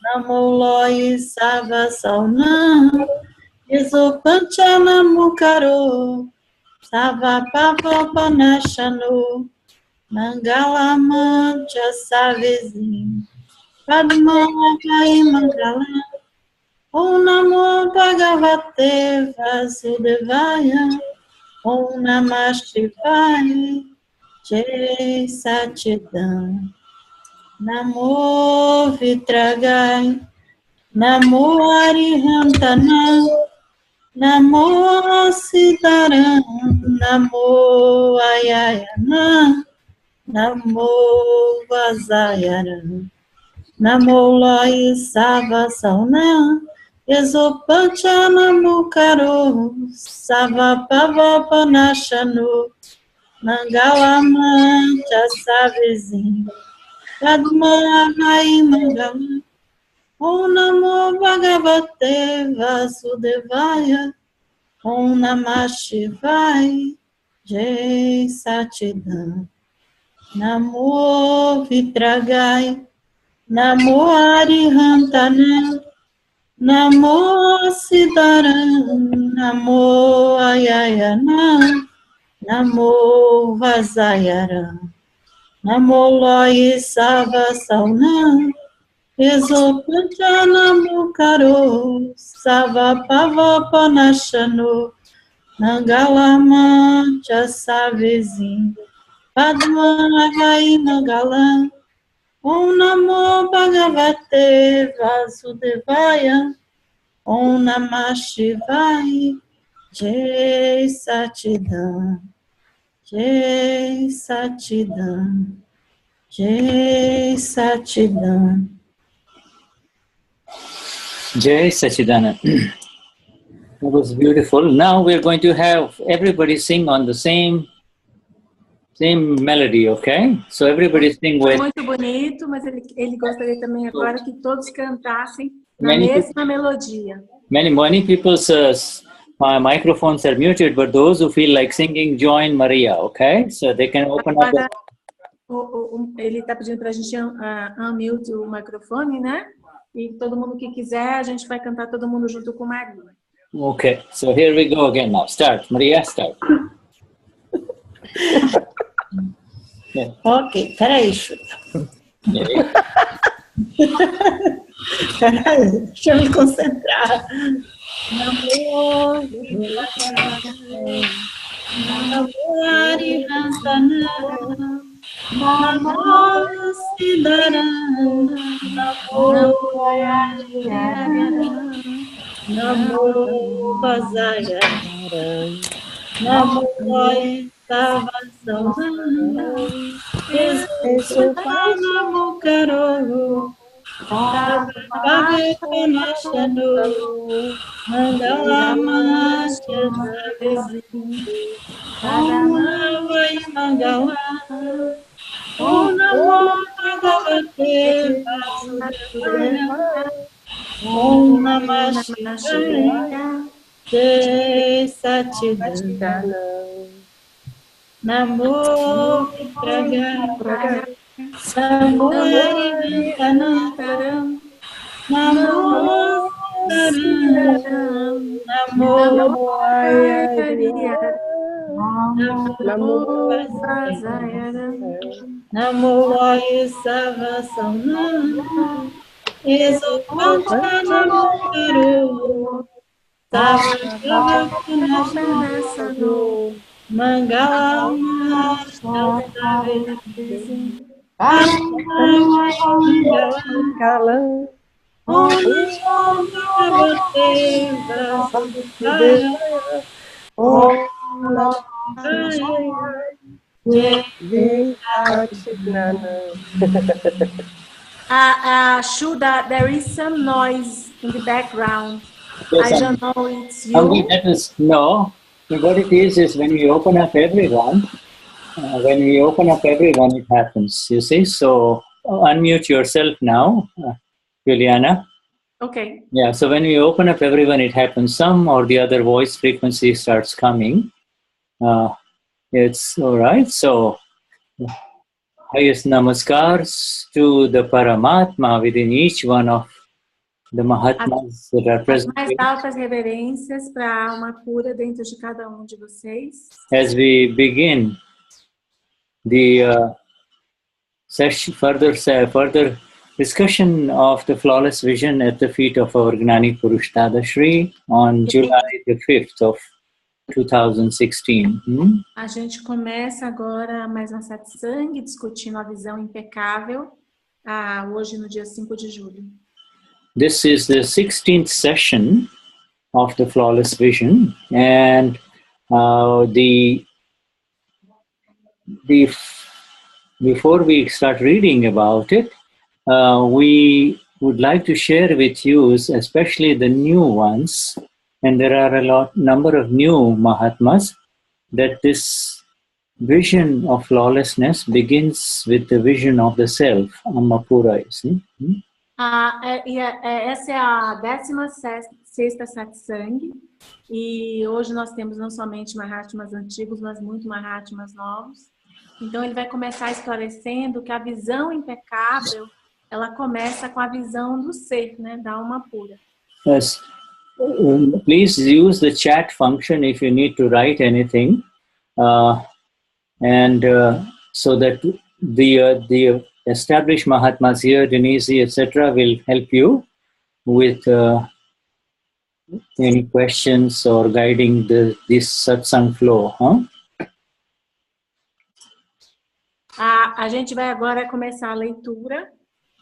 Namo Loyi Sava Sauna, Yeso Panchana Mukaro, Sava Pava Panashano, Mangala Mancha Savizim, Padma Kai Mangala, Om Namo Bhagavate Vasudevaya, Om Namah Shivaya, Jai Satchidananda. Namo Vitragai, Namo Arihantana, Namo Siddharam, Namo Ayayana, Namo Vazayana, Namo Loyi Sava Sauna, Yesopancha Namo Karo, Sava Pava Panashano, Mangala Mancha Savizim, Padma Hai Mangala, Om Namo Bhagavate Vasudevaya, Om Namah Shivaya, Jai Satchidananda. Namo Vitragai, Namo Arihantana, Namo Siddharam, Namo Ayayana, Namo Vazayara, Namo Loyi Sava Sauna, Yesopancha Namo Karo, Sava Pava Panashano, Mangala Mancha Savizim, Padma Hai Mangala, Om Namo Bhagavate Vasudevaya, Om Namah Shivaya, Jai Satchidananda. Jai Satchidananda, Jai Satchidananda. Jai Satchidananda. That was beautiful. Now we're going to have everybody sing on the same melody, okay? So everybody sing with... Muito bonito, mas ele gostaria também agora que todos cantassem na mesma melodia. Many people's microphones are muted, but those who feel like singing, join Maria, okay? So they can open agora, up... Ele está pedindo para a gente unmute o microfone, né? E todo mundo que quiser, a gente vai cantar todo mundo junto com Maria. Okay, so here we go again now. Start. Maria, start. Yeah. Ok, peraí, peraí, deixa eu me concentrar. Namo Arihantana, Namo Siddharam, Namo Ayayana, Namo Vazayana, Namo Loyi Sava Sauna, Yesopancha Namo Karo, Sava Pava Panashano, Mangala Mancha Savizim, Padma Hai Mangala, Om Namo Bhagavate Vasudevaya, Om Namah Shivaya, Jai Satchidananda. Namo Vitragai, Namo Arihantana, Namo Siddharam, Namo Ayayana, Namo Vazayana, Namo Loyi Sava Sauna, Yesopancha Namo Karo, Sava Pava Panashano, Mangala Mancha Savizim, Padma Mangala, Om Namo Bhagavate Vasudevaya, Om Namah Shuda, there is some noise in the background. Yes, I don't know it's you. That is, no. What it is when we open up everyone, it happens, you see. So unmute yourself now, Juliana. Okay. Yeah, so when we open up everyone, it happens. Some or the other voice frequency starts coming. It's all right. So highest namaskars to the Paramatma within each one of the Mahatmas that are As present mais here. altas reverências para a alma pura dentro de cada um de vocês. As we begin the further discussion of the flawless vision at the feet of our Gnani Pursh Dadashri on July the 5th of 2016. A gente começa agora mais uma satsang discutindo a visão impecável, hoje no dia 5 de julho. This is the 16th session of the flawless vision, and before we start reading about it, we would like to share with you, especially the new ones, and there are a number of new Mahatmas, that this vision of flawlessness begins with the vision of the self, Amapura. Essa é a 16ª satsang, e hoje nós temos não somente Mahatmas antigos, mas muitos Mahatmas novos. Então ele vai começar esclarecendo que a visão impecável, ela começa com a visão do ser, né, da alma pura. Yes. Please use the chat function if you need to write anything, so that the established Mahatmas here, Denise, etc., will help you with any questions or guiding this satsang flow. A gente vai agora começar a leitura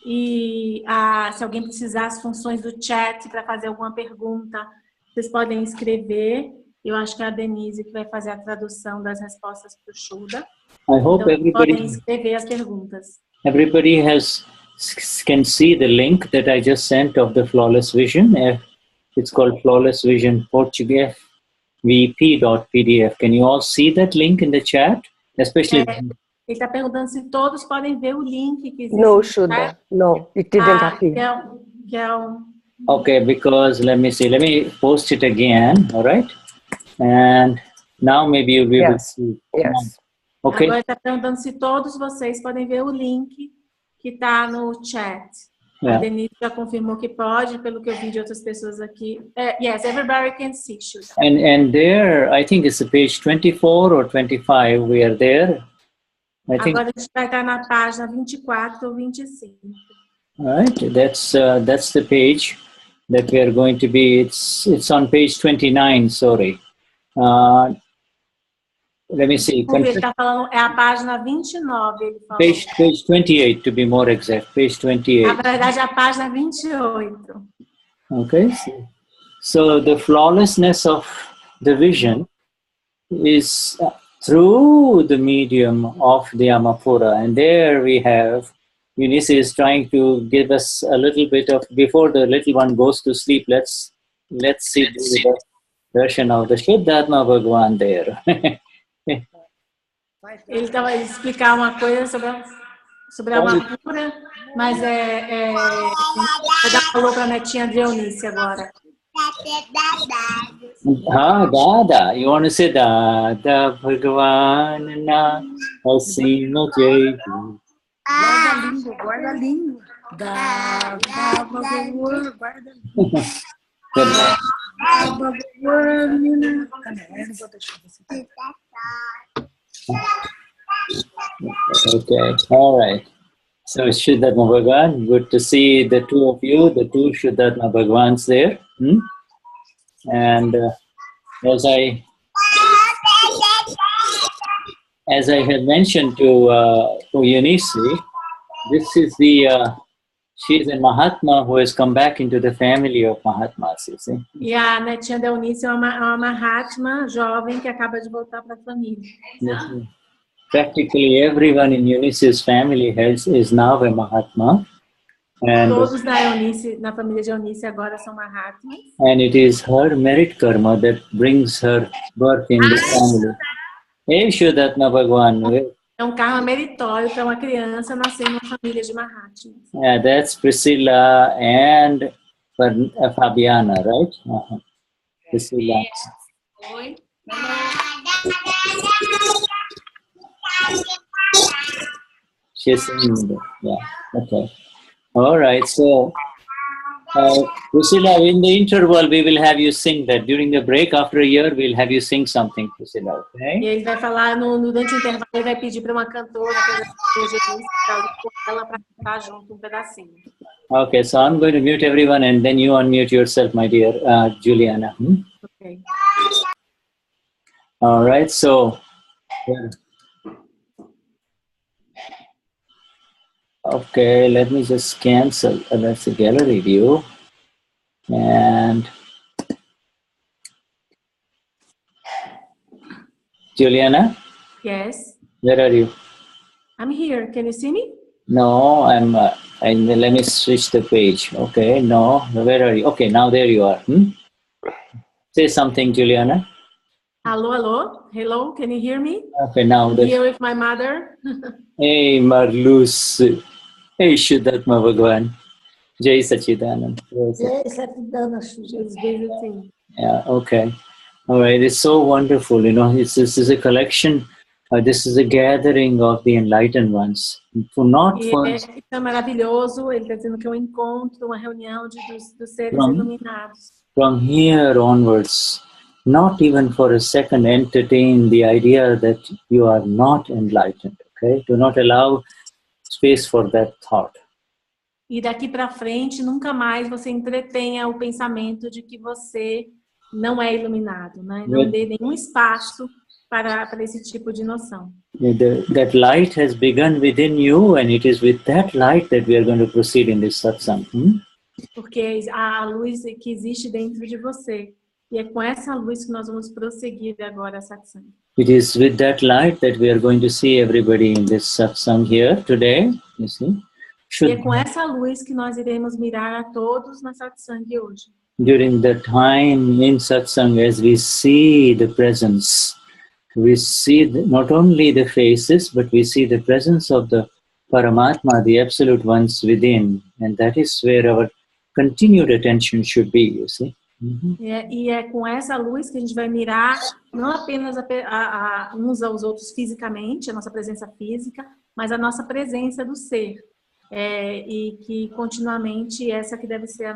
e se alguém precisar as funções do chat para fazer alguma pergunta, vocês podem escrever. Eu acho que é a Denise que vai fazer a tradução das respostas para o Shuddha. I hope então, podem escrever as perguntas. Everybody can see the link that I just sent of the Flawless Vision. It's called Flawless Vision Portuguese vp.pdf. Can you all see that link in the chat? Especially. Ele está perguntando se todos podem ver o link que existe. No, Shuddha. No, it didn't appear. Okay, because let me see. Let me post it again. All right, and now maybe you'll be able to see. Yes. Okay. Agora está perguntando se todos vocês podem ver o link que está no chat. Yeah. A Denise já confirmou que pode, pelo que eu vi de outras pessoas aqui. Yes, everybody can see. Shuddha. And there, I think it's page 24 or 25. We are there. I think. Agora a gente vai estar na página 24 ou 25. All right, that's the page that we are going to be. It's on page 29. Sorry. Let me see. Ele está falando, é a página 29, ele falou. Page 28, to be more exact. Page 28. Na verdade, é a página 28. Okay. So the flawlessness of the vision is through the medium of the Amapura. And there we have, Eunice is trying to give us a little bit of, before the little one goes to sleep, let's see the version of the Shuddhatma Bhagavan there. Ele estava a explicar uma coisa sobre a Amapura, mas vou dar valor para a netinha de Eunice agora. Dada. You want to say Dada Bhagavanana Asima Jeetu. Guarda a língua. Dada Bhagavan, guarda a língua. Okay, all right. So Shuddhatma Bhagavan, good to see the two of you, the two Shuddhatma Bhagavans there. And as I have mentioned to Eunice, this is she's a Mahatma who has come back into the family of Mahatmas, you see. E a netinha da Eunice é uma Mahatma jovem que acaba de voltar para a família. Practically everyone in Eunice's family is now a Mahatma. And todos na família de Eunice agora são Mahatmas. And it is her merit karma that brings her birth in the family. Hey, Shuddhatma Bhagavan. É um karma meritório para uma criança nascer numa família de Mahatmas. Yeah, that's Priscilla and Fabiana, right? Priscilla. Oi. She's in the, yeah, okay. All right, so Priscilla, in the interval, we will have you sing that. During the break, after a year, we'll have you sing something, Priscilla, E okay? ele vai falar, durante o intervalo, ele vai pedir para uma cantora para cantar junto um pedacinho. Okay, so I'm going to mute everyone and then you unmute yourself, my dear Juliana. Ok. All right, so... Okay, let me just cancel. That's the gallery view. And Juliana, Yes. where are you? I'm here. Can you see me? No, let me switch the page. Okay, no, where are you? Okay, now there you are. Say something, Juliana. Hello, hello. Hello, can you hear me? Okay, now I'm here with my mother. Hey, Marlus. Hey, Shuddhatma Bhagwan. Jai Sachidanand. Jai Sachidanand. She's visiting. Yeah, okay. All right, it's so wonderful, you know, this is a collection, this is a gathering of the enlightened ones. Isso é maravilhoso, ele está dizendo que é um encontro, uma reunião dos seres iluminados. From here onwards, not even for a second entertain the idea that you are not enlightened, okay? Do not allow space for that thought. E daqui para frente, nunca mais você entretenha o pensamento de que você não é iluminado, né? Não dê nenhum espaço para esse tipo de noção. That light has begun within you, and it is with that light that we are going to proceed in this satsang. Porque a luz que existe dentro de você, e é com essa luz que nós vamos prosseguir agora a satsang. It is with that light that we are going to see everybody in this satsang here today, you see. E é com essa luz que nós iremos mirar a todos na satsang hoje. During the time in satsang, as we see the presence, we see not only the faces, but we see the presence of the Paramatma, the Absolute Ones within, and that is where our continued attention should be, you see. E é com essa luz que a gente vai mirar não apenas uns aos outros fisicamente, a nossa presença física, mas a nossa presença do ser. E que continuamente essa que deve ser a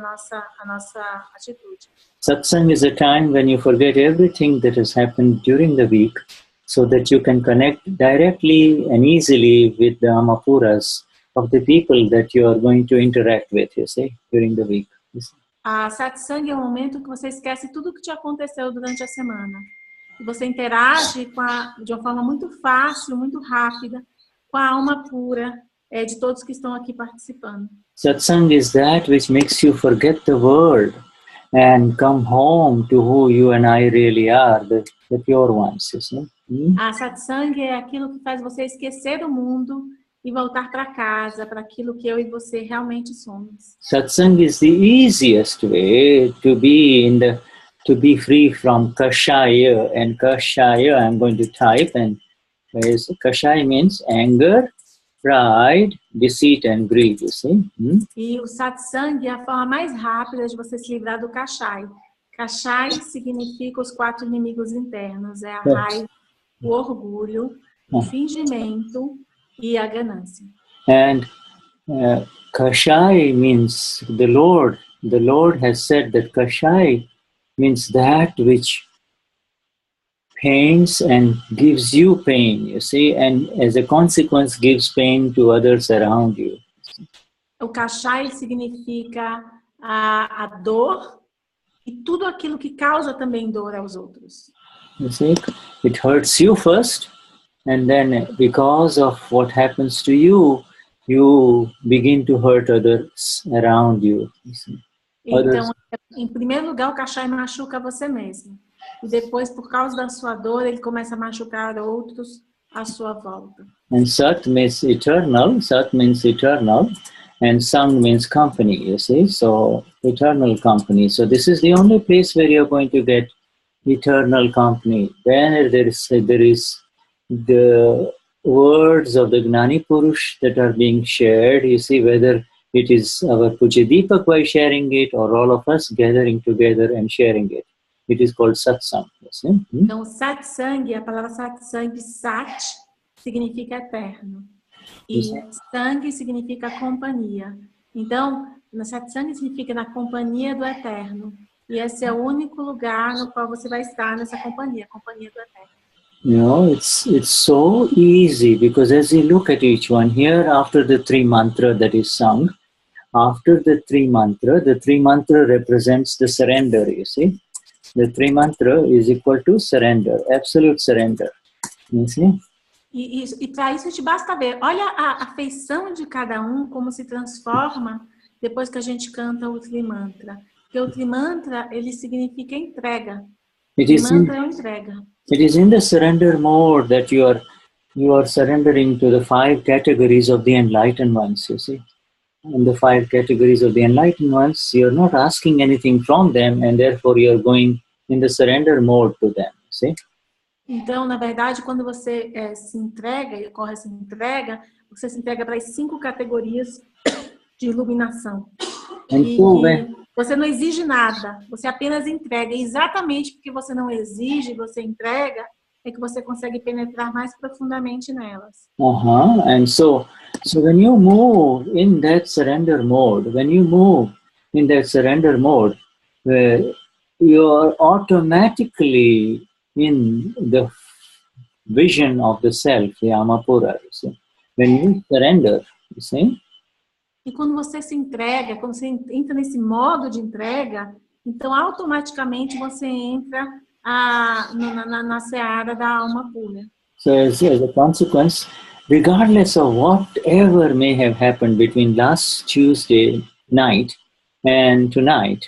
nossa atitude. Satsang is a time when you forget everything that has happened during the week, so that you can connect directly and easily with the Amapuras of the people that you are going to interact with, you see, during the week. A satsang é um momento que você esquece tudo o que te aconteceu durante a semana. E você interage de uma forma muito fácil, muito rápida, com a alma pura de todos que estão aqui participando. Satsang is that which makes you forget the world and come home to who you and I really are, the pure ones, you see. A satsang é aquilo que faz você esquecer o mundo e voltar para casa, para aquilo que eu e você realmente somos. Satsang is the easiest way to be free from kashaya, and kashaya I'm going to type, and kashaya means anger, pride, deceit and greed, you see. E o satsang é a forma mais rápida de você se livrar do kashai. Kashai significa os 4 inimigos internos, é a raiva, o orgulho, o fingimento e a ganância. And kashai means the Lord. The Lord has said that kashai means that which pains and gives you pain, you see, and as a consequence gives pain to others around you. O kashai significa a dor e tudo aquilo que causa também dor aos outros. You see, it hurts you first, and then because of what happens to you, you begin to hurt others around you. You see. Então, em primeiro lugar, o kashai machuca você mesmo. E depois, por causa da sua dor, ele começa a machucar outros à sua volta. And Sat means eternal, and Sang means company, you see, so eternal company. So this is the only place where you're going to get eternal company. Then there is the words of the Gnani Pursh that are being shared, you see, whether it is our Puja Deepak by sharing it or all of us gathering together and sharing it. It is called satsang. Então, satsang, a palavra satsang, sat, significa eterno. E sang significa companhia. Então, na satsang significa na companhia do Eterno. E esse é o único lugar no qual você vai estar nessa companhia, a companhia do Eterno. You know, it's so easy because as you look at each one here, after the three mantra that is sung, after the three mantra represents the surrender, you see. The three mantra is equal to surrender, absolute surrender. You see? E para isso te basta ver. Olha a afeição de cada um, como se transforma depois que a gente canta o Trimantra. Porque o Trimantra, ele significa entrega. Trimantra é entrega. It is in the surrender mode that you are surrendering to the 5 categories of the enlightened ones, you see. In the 5 categories of the enlightened ones, you are not asking anything from them, and therefore you are going in the surrender mode to them, see. Então, na verdade, quando você se entrega, e ocorre essa entrega, você se entrega para as 5 categorias de iluminação. E você não exige nada, você apenas entrega. E exatamente porque você não exige, você entrega, é que você consegue penetrar mais profundamente nelas. And so when you move in that surrender mode, you are automatically in the vision of the self, the Amapura. You see? When you surrender, you see? E quando você se entrega, quando você entra nesse modo de entrega, então automaticamente você entra na seara da alma pura. So as a consequence, regardless of whatever may have happened between last Tuesday night and tonight,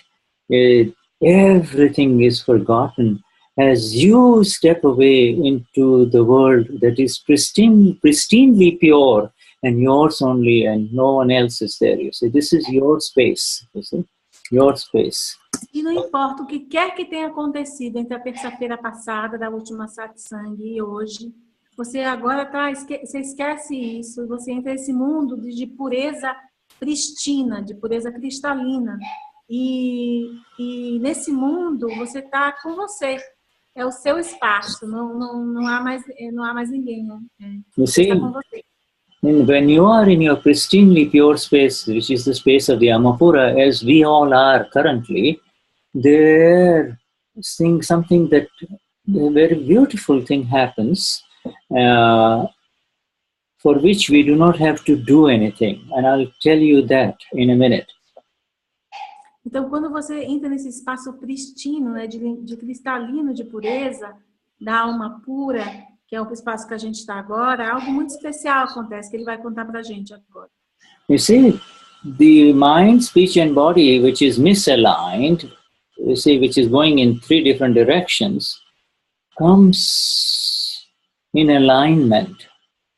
everything is forgotten as you step away into the world that is pristinely pure and yours only, and no one else is there. You see, this is your space. You see, your space. E não importa o que quer que tenha acontecido entre a terça-feira passada, da última satsang e hoje, você agora você esquece isso, você entra nesse mundo de pureza pristina, de pureza cristalina. E nesse mundo você está com você. É o seu espaço, não há mais ninguém. Você está com você. When you are in your pristinely pure space, which is the space of the Amapura, as we all are currently, there something that a very beautiful thing happens, for which we do not have to do anything. And I'll tell you that in a minute. Então, quando você entra nesse espaço pristino, né, de cristalino, de pureza, da alma pura, que é o espaço que a gente está agora, algo muito especial acontece, que ele vai contar para a gente agora. You see, the mind, speech and body, which is misaligned, you see, which is going in 3 different directions, comes in alignment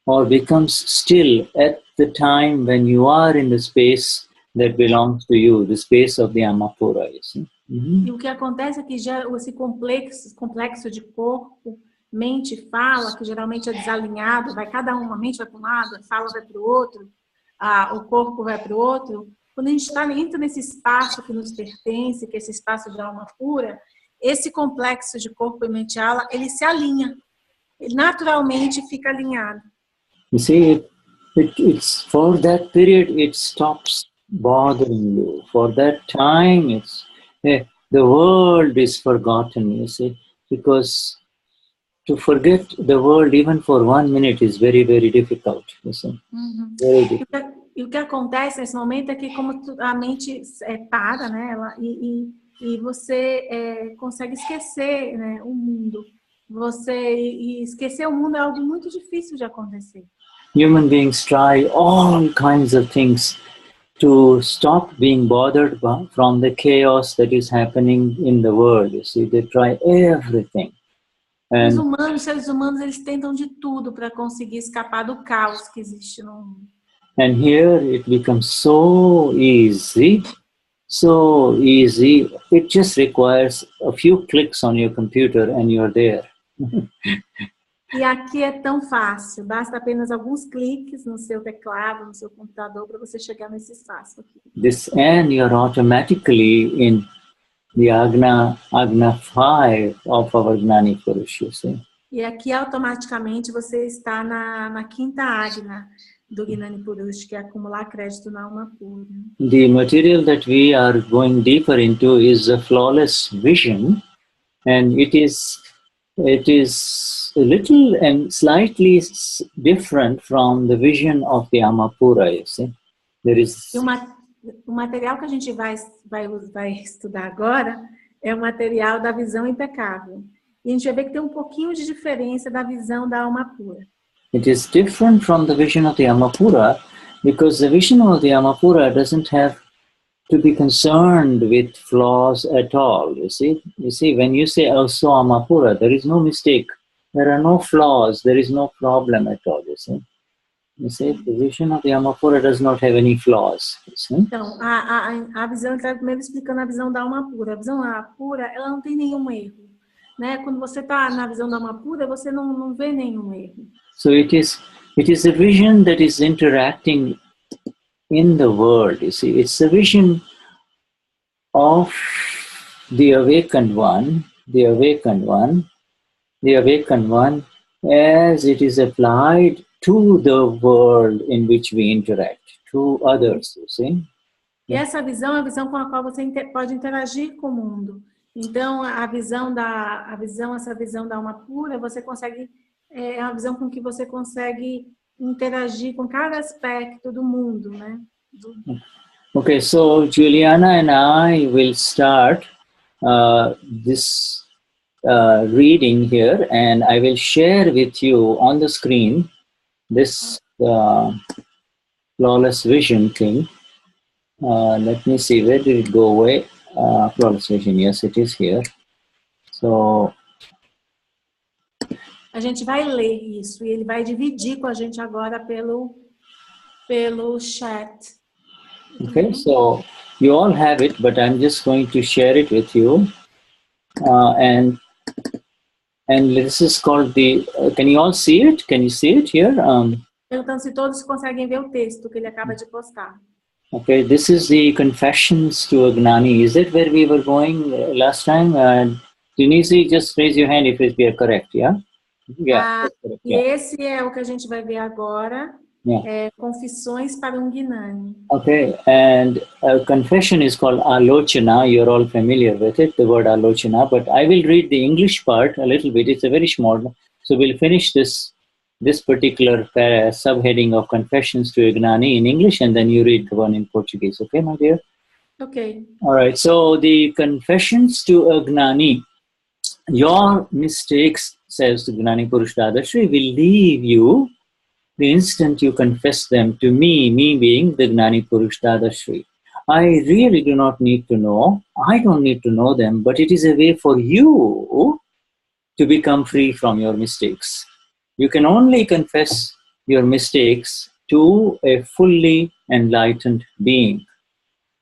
or becomes still at the time when you are in the space that belongs to you, the space of the Amapura, you see. E o que acontece é que já esse complexo de corpo, mente e fala, que geralmente é desalinhado, cada uma, a mente vai para um lado, a fala vai para o outro, o corpo vai para o outro. Quando a gente entra nesse espaço que nos pertence, que é esse espaço de alma pura, esse complexo de corpo e mente e alma, ele se alinha. Ele naturalmente fica alinhado. You see, it's for that period it stops bothering you. For that time, the world is forgotten, you see, because to forget the world even for 1 minute is very, very difficult. You see. Very difficult. E o que acontece nesse momento é que como a mente para, né, e você consegue esquecer, né, o mundo. E esquecer o mundo é algo muito difícil de acontecer. Human beings try all kinds of things to stop being bothered from the chaos that is happening in the world. You see, they try everything. Os seres humanos, eles tentam de tudo para conseguir escapar do caos que existe no mundo. And here it becomes so easy. It just requires a few clicks on your computer and you're there. E aqui é tão fácil, basta apenas alguns cliques no seu teclado, no seu computador, para você chegar nesse espaço aqui. And you're automatically in the Agna 5 of our Gnani Pursh, you see. E aqui automaticamente você está na quinta Agna, do Gnani Pursh, que é acumular crédito na alma pura. The material that we are going deeper into is a flawless vision, and it is a little and slightly different from the vision of the Amapura, you see. There is... O material que a gente vai estudar agora é o material da visão impecável. E a gente vai ver que tem um pouquinho de diferença da visão da alma pura. It is different from the vision of the Amapura because the vision of the Amapura doesn't have to be concerned with flaws at all. You see, when you say also Amapura, there is no mistake, there are no flaws, there is no problem at all. You see, the vision of the Amapura does not have any flaws. You see? Então, a visão, ele está primeiro explicando a visão da alma pura. A visão da alma pura, ela não tem nenhum erro, né? Quando você está na visão da alma pura, você não vê nenhum erro. So it is a vision that is interacting in the world. You see, it's a vision of the awakened one, as it is applied to the world in which we interact, to others, you see. E essa visão é a visão com a qual você pode interagir com o mundo. Então, essa visão da alma pura, você consegue, é uma visão com que você consegue interagir com cada aspecto do mundo, né? Okay, so Juliana and I will start this reading here, and I will share with you on the screen this flawless vision thing. Let me see, where did it go away? Flawless vision, yes, it is here. So, a gente vai ler isso e ele vai dividir com a gente agora pelo chat. okay, so you all have it, but I'm just going to share it with you. And this is called the, can you all see it? Can you see it here? Perguntando se todos conseguem ver o texto que ele acaba de postar. Okay, this is the Confessions to a Gnani. Is that where we were going last time? Denise, just raise your hand if we are correct, yeah? Yeah, correct, e esse é o que a gente vai ver agora. Yeah. Confissões para um Gnani. Okay, and a confession is called Alochana. You're all familiar with it, the word Alochana, but I will read the English part a little bit. It's a very small, so we'll finish this particular subheading of Confessions to a Gnani in English, and then you read the one in Portuguese. Okay, my dear? Okay. All right, so the Confessions to a Gnani. Your mistakes, says the Gnani Pursh Dadashri, will leave you the instant you confess them to me being the Gnani Pursh Dadashri. I really do not need to know. I don't need to know them, but it is a way for you to become free from your mistakes. You can only confess your mistakes to a fully enlightened being.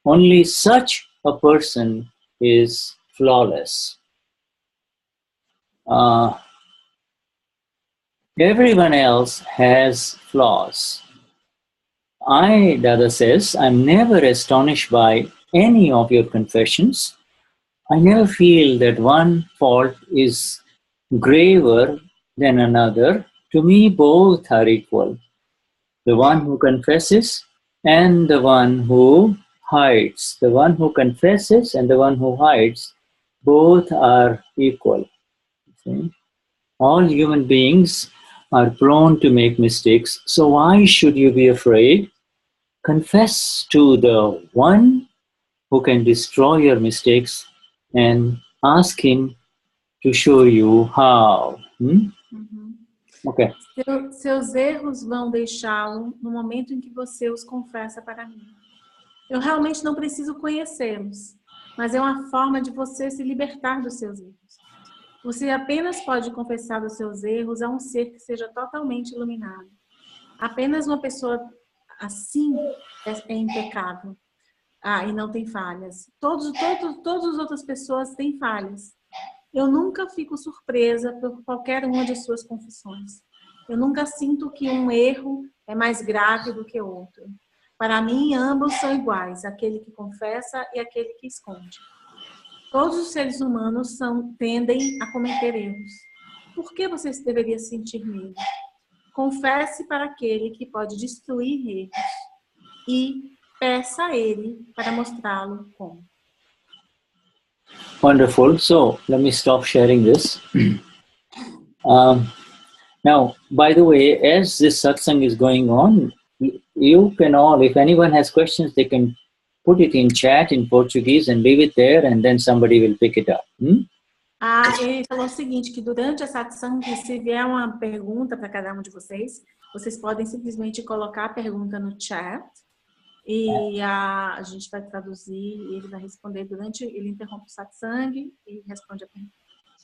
Only such a person is flawless. Everyone else has flaws. Dada says, I'm never astonished by any of your confessions. I never feel that one fault is graver than another. To me, both are equal. The one who confesses and the one who hides. The one who confesses and the one who hides, both are equal. See? All human beings are prone to make mistakes, so why should you be afraid? Confess to the one who can destroy your mistakes and ask him to show you how. Okay. Seus erros vão deixá-lo no momento em que você os confessa para mim. Eu realmente não preciso conhecê-los, mas é uma forma de você se libertar dos seus erros. Você apenas pode confessar dos seus erros a um ser que seja totalmente iluminado. Apenas uma pessoa assim é impecável. E não tem falhas. Todas as outras pessoas têm falhas. Eu nunca fico surpresa por qualquer uma de suas confissões. Eu nunca sinto que um erro é mais grave do que outro. Para mim, ambos são iguais, aquele que confessa e aquele que esconde. Todos os seres humanos tendem a cometer erros. Por que você deveria sentir medo? confesse para aquele que pode destruir erros e peça a ele para mostrá-lo como. Wonderful. So let me stop sharing this. Now, by the way, as this satsang is going on, you can all, if anyone has questions, they can put it in chat in Portuguese and leave it there, and then somebody will pick it up. Ele falou o seguinte, que durante a satsang, se vier uma pergunta para cada um de vocês, vocês podem simplesmente colocar a pergunta no chat e a gente vai traduzir e ele vai responder ele interrompe o satsang e responde a pergunta.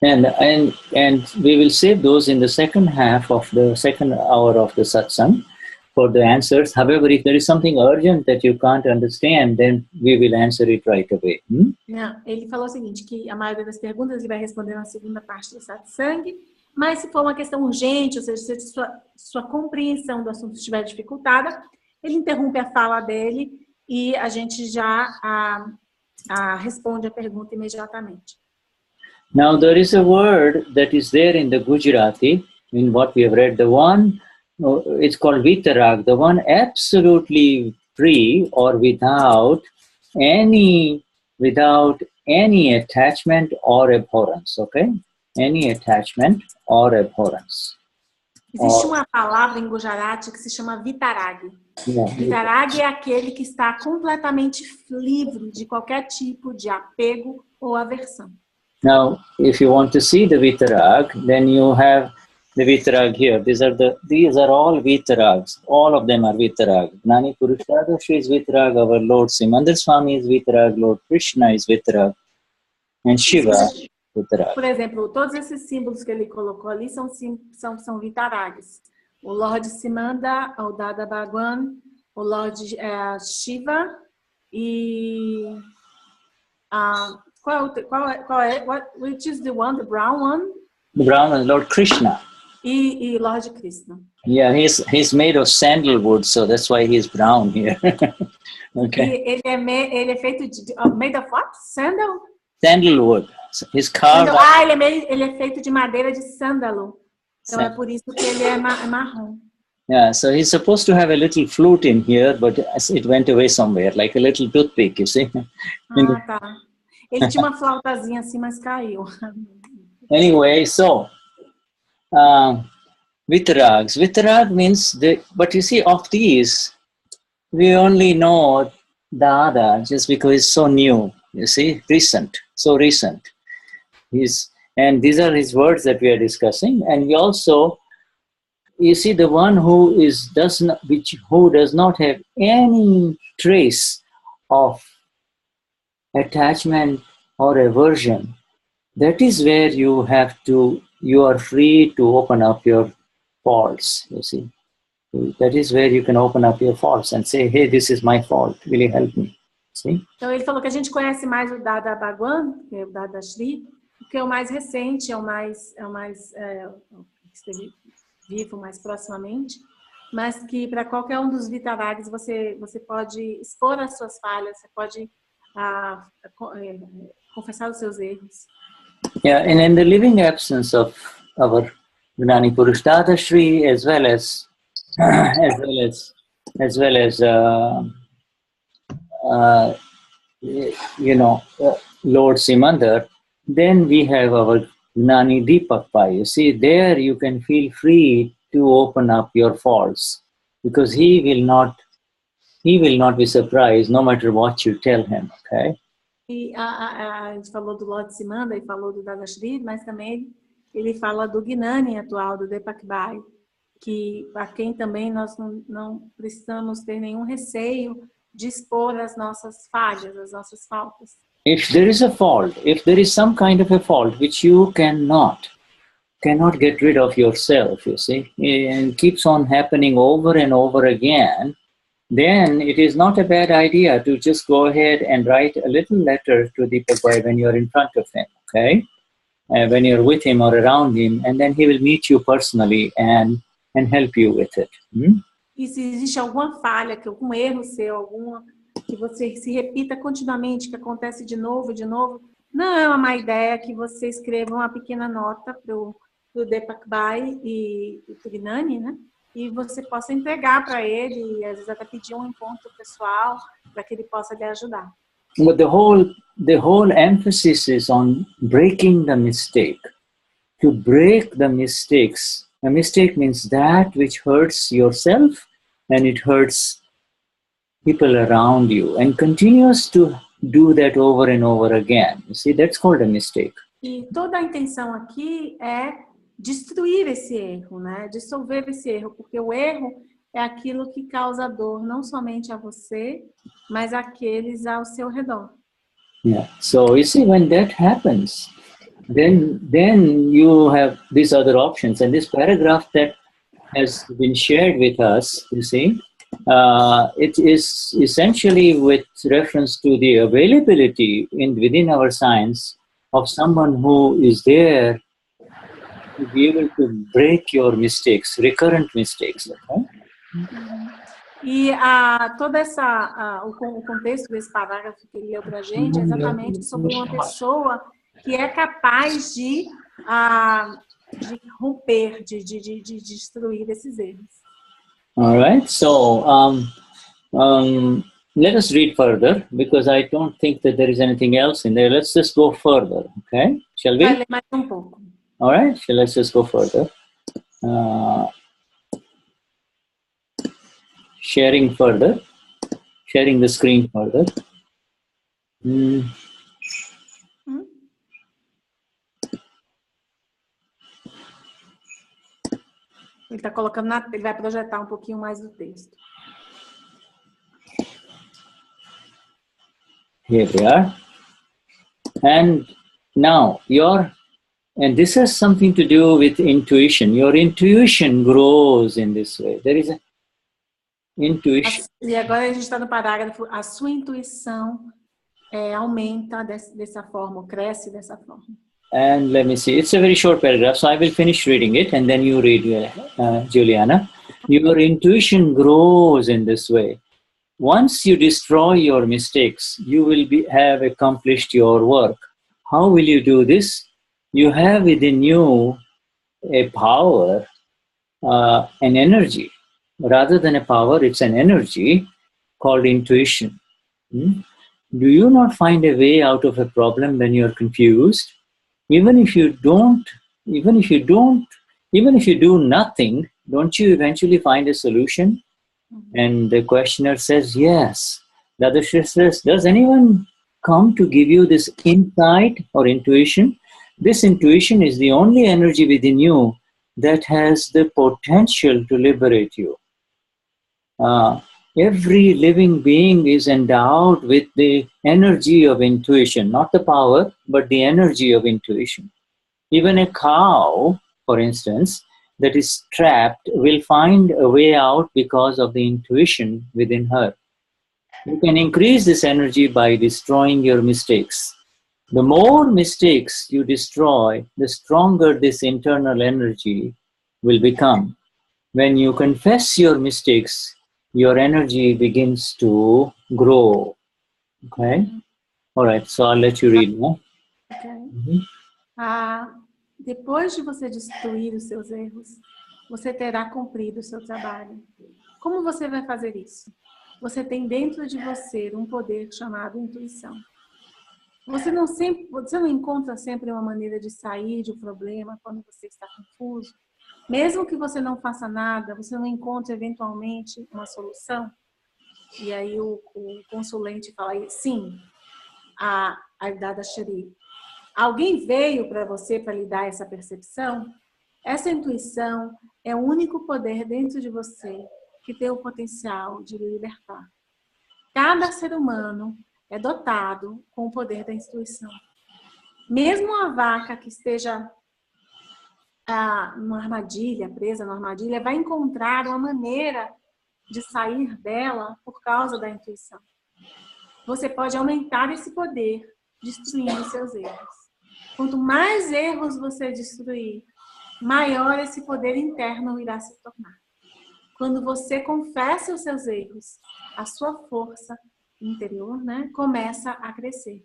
And we will save those in the second half of the second hour of the satsang for the answers. However, if there is something urgent that you can't understand, then we will answer it right away. Não, ele falou o seguinte, que a maioria das perguntas ele vai responder na segunda parte do satsang, mas se for uma questão urgente, ou seja, se sua compreensão do assunto estiver dificultada, ele interrompe a fala dele e a gente já responde a pergunta imediatamente. Now, there is a word that is there in the Gujarati, in what we have read. The one, it's called vitarag, the one absolutely free or without any attachment or abhorrence, okay? Any attachment or abhorrence. Existe uma palavra em Gujarati que se chama vitarag. Vitarag é aquele que está completamente livre de qualquer tipo de apego ou aversão. Now, if you want to see the vitarag, then you have the vitarag here. These are all vitarags. All of them are vitarag. Gnani Pursh Dadashri is vitarag. Our Lord Simandar Swami is vitarag. Lord Krishna is vitarag. And Shiva is vitarag. Por exemplo, todos esses símbolos que ele colocou ali são vitarags. O Lord Simanda, o Dada Bhagwan, o Lord Shiva e which is the one, the brown one? The brown one, Lord Krishna. E Lord Krishna. Yeah, he's made of sandalwood, so that's why he's brown here. Okay. Ele é feito made of what? Sandal? Sandalwood. He's carved. Ele é feito de madeira de sândalo. Então é por isso que ele é marrom. Yeah, so he's supposed to have a little flute in here, but it went away somewhere, like a little toothpick, you see. Tá. Ele tinha uma flautazinha assim, mas caiu. Anyway, so vitarags. Vitarag means but you see, of these, we only know Dada just because it's so new. You see, so recent. And these are his words that we are discussing. And we also, you see, the one who does not have any trace of attachment or aversion, that is where you are free to open up your faults, you see. That is where you can open up your faults and say, hey, this is my fault, will you help me? See? Então ele falou que a gente conhece mais o Dada Bhagwan, que é o Dadashri, porque é o mais recente, é o mais que esteve vivo mais proximamente, mas que para qualquer um dos vitarags você pode expor as suas falhas, você pode confessar os seus erros. Yeah, and in the living absence of our Gnani Pursh Dadashri, as well as Lord Simandar, then we have our Gnani Deepak Pai. You see, there you can feel free to open up your faults, because he will not be surprised no matter what you tell him, okay? E a gente falou do Lord Simanda e falou do Dadashri, mas também ele fala do Gnani atual, do Deepak Pai, que a quem também nós não precisamos ter nenhum receio de expor as nossas falhas, as nossas faltas. If there is a fault, if there is some kind of a fault which you cannot get rid of yourself, you see, and keeps on happening over and over again, then it is not a bad idea to just go ahead and write a little letter to Deepak Bhai when you're in front of him, okay? When you're with him or around him, and then he will meet you personally and help you with it. E se existe alguma falha, algum erro seu, que você se repita continuamente, que acontece de novo, não é uma má ideia que você escreva uma pequena nota para o Deepak Bhai e para o Gnani, né? e você possa entregar para ele, e às vezes até pedir um encontro pessoal para que ele possa lhe ajudar. But the whole emphasis is on breaking the mistake. To break the mistakes. A mistake means that which hurts yourself and it hurts people around you, and continues to do that over and over again. You see, that's called a mistake. E toda a intenção aqui é destruir esse erro, né? Dissolver esse erro, porque o erro é aquilo que causa dor não somente a você, mas àqueles ao seu redor. Yeah. So you see, when that happens, then you have these other options. And this paragraph that has been shared with us, you see, it is essentially with reference to the availability within our science of someone who is there to be able to break your mistakes, recurrent mistakes. Okay? E o contexto desse parágrafo que ele leu para a gente é exatamente sobre uma pessoa que é capaz de romper, de destruir esses erros. All right, so let us read further, because I don't think that there is anything else in there. Let's just go further, okay? Shall we? Vai ler mais um pouco. All right, so let's just go further. Sharing further, sharing the screen further. Ele está colocando ele vai projetar um pouquinho mais do texto. Here we are. And now and this has something to do with intuition. Your intuition grows in this way. There is a intuition. E agora a gente está no parágrafo, a sua intuição aumenta dessa forma, cresce dessa forma. And let me see, it's a very short paragraph, so I will finish reading it and then you read, Juliana. Your intuition grows in this way. Once you destroy your mistakes, you will have accomplished your work. How will you do this? You have within you a power, an energy. Rather than a power, it's an energy called intuition. Do you not find a way out of a problem when you're confused? Even if you do nothing, don't you eventually find a solution? And the questioner says, yes. Dadashri says, does anyone come to give you this insight or intuition? This intuition is the only energy within you that has the potential to liberate you. Every living being is endowed with the energy of intuition, not the power, but the energy of intuition. Even a cow, for instance, that is trapped will find a way out because of the intuition within her. You can increase this energy by destroying your mistakes. The more mistakes you destroy, the stronger this internal energy will become. When you confess your mistakes, your energy begins to grow. Okay? All right, so I'll let you read now. Okay. Depois de você destruir os seus erros, você terá cumprido o seu trabalho. Como você vai fazer isso? Você tem dentro de você um poder chamado intuição. Você não encontra sempre uma maneira de sair de um problema quando você está confuso? Mesmo que você não faça nada, você não encontra eventualmente uma solução? E aí o consulente fala, sim, a Dadashri. Alguém veio para você para lhe dar essa percepção? Essa intuição é o único poder dentro de você que tem o potencial de lhe libertar. Cada ser humano é dotado com o poder da intuição. Mesmo uma vaca que esteja numa armadilha, presa numa armadilha, vai encontrar uma maneira de sair dela por causa da intuição. Você pode aumentar esse poder destruindo seus erros. Quanto mais erros você destruir, maior esse poder interno irá se tornar. Quando você confessa os seus erros, a sua força interior, né, começa a crescer.